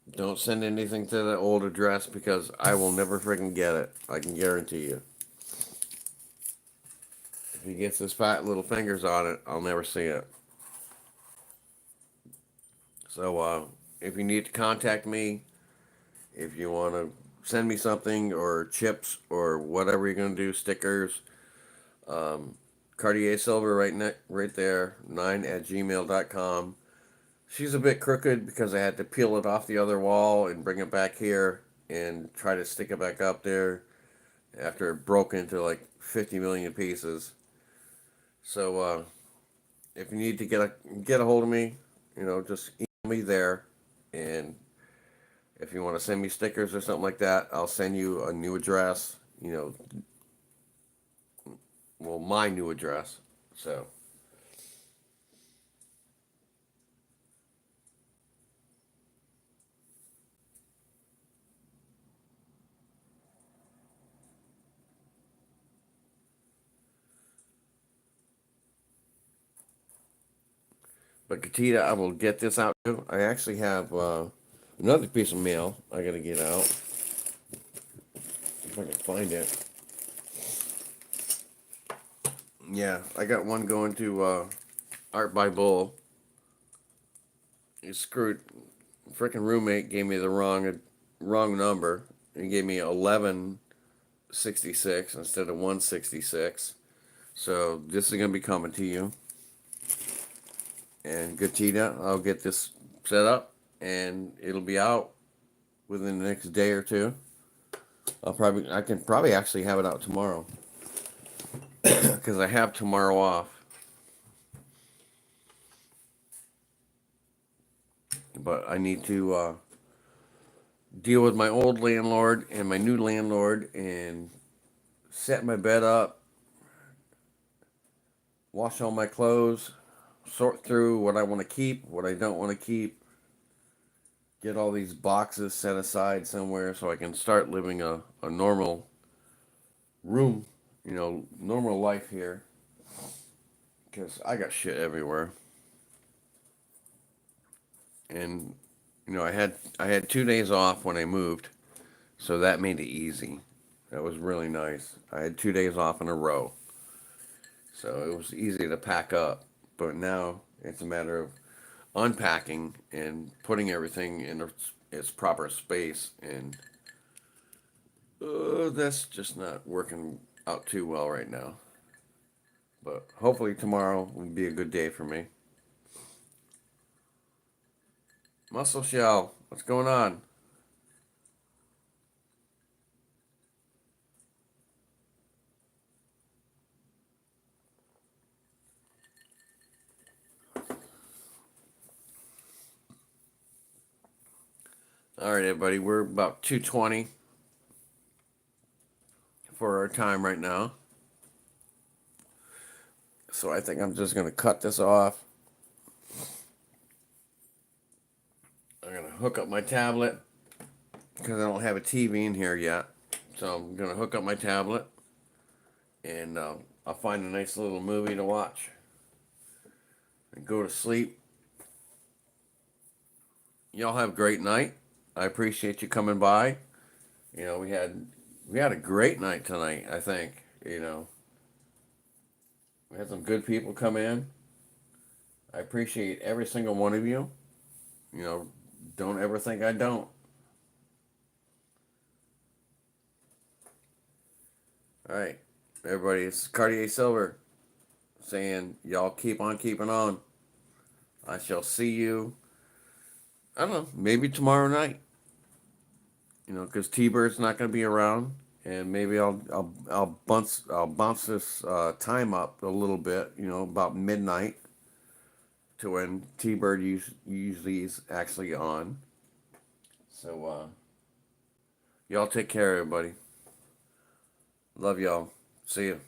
Don't send anything to the old address because I will never freaking get it. I can guarantee you. If he gets his fat little fingers on it, I'll never see it. So if you need to contact me, if you want to send me something or chips or whatever you're gonna do, stickers, um, Cartier Silver right there, 9 at gmail.com. She's a bit crooked because I had to peel it off the other wall and bring it back here and try to stick it back up there after it broke into like 50 million pieces. So if you need to get a hold of me, just email me there, and if you want to send me stickers or something like that, I'll send you a new address. Well, my new address. So, but Katita, I will get this out to you. I actually have another piece of mail I gotta get out if I can find it. Yeah, I got one going to Art by Bull. He screwed. Freaking roommate gave me the wrong number. He gave me 1166 instead of 166. So this is gonna be coming to you. and Gatita. I'll get this set up, and it'll be out within the next day or two. I can probably actually have it out tomorrow because I have tomorrow off. But I need to deal with my old landlord and my new landlord and set my bed up, wash all my clothes, sort through what I want to keep, what I don't want to keep, get all these boxes set aside somewhere so I can start living a normal room, normal life here. Because I got shit everywhere. And, I had 2 days off when I moved, so that made it easy. That was really nice. I had 2 days off in a row. So it was easy to pack up. But now it's a matter of unpacking and putting everything in its proper space. And that's just not working out too well right now. But hopefully tomorrow will be a good day for me. Muscle Shell, what's going on? All right, everybody, we're about 2:20 for our time right now. So I think I'm just going to cut this off. I'm going to hook up my tablet because I don't have a TV in here yet. So I'm going to hook up my tablet and I'll find a nice little movie to watch and go to sleep. Y'all have a great night. I appreciate you coming by. We had a great night tonight, I think. We had some good people come in. I appreciate every single one of you. You know, don't ever think I don't. All right, everybody, it's Cartier Silver saying, y'all keep on keeping on. I shall see you, I don't know, maybe tomorrow night. Because T-Bird's not going to be around, and maybe I'll bounce this time up a little bit. About midnight to when T-Bird usually is actually on. So y'all take care, everybody. Love y'all. See you.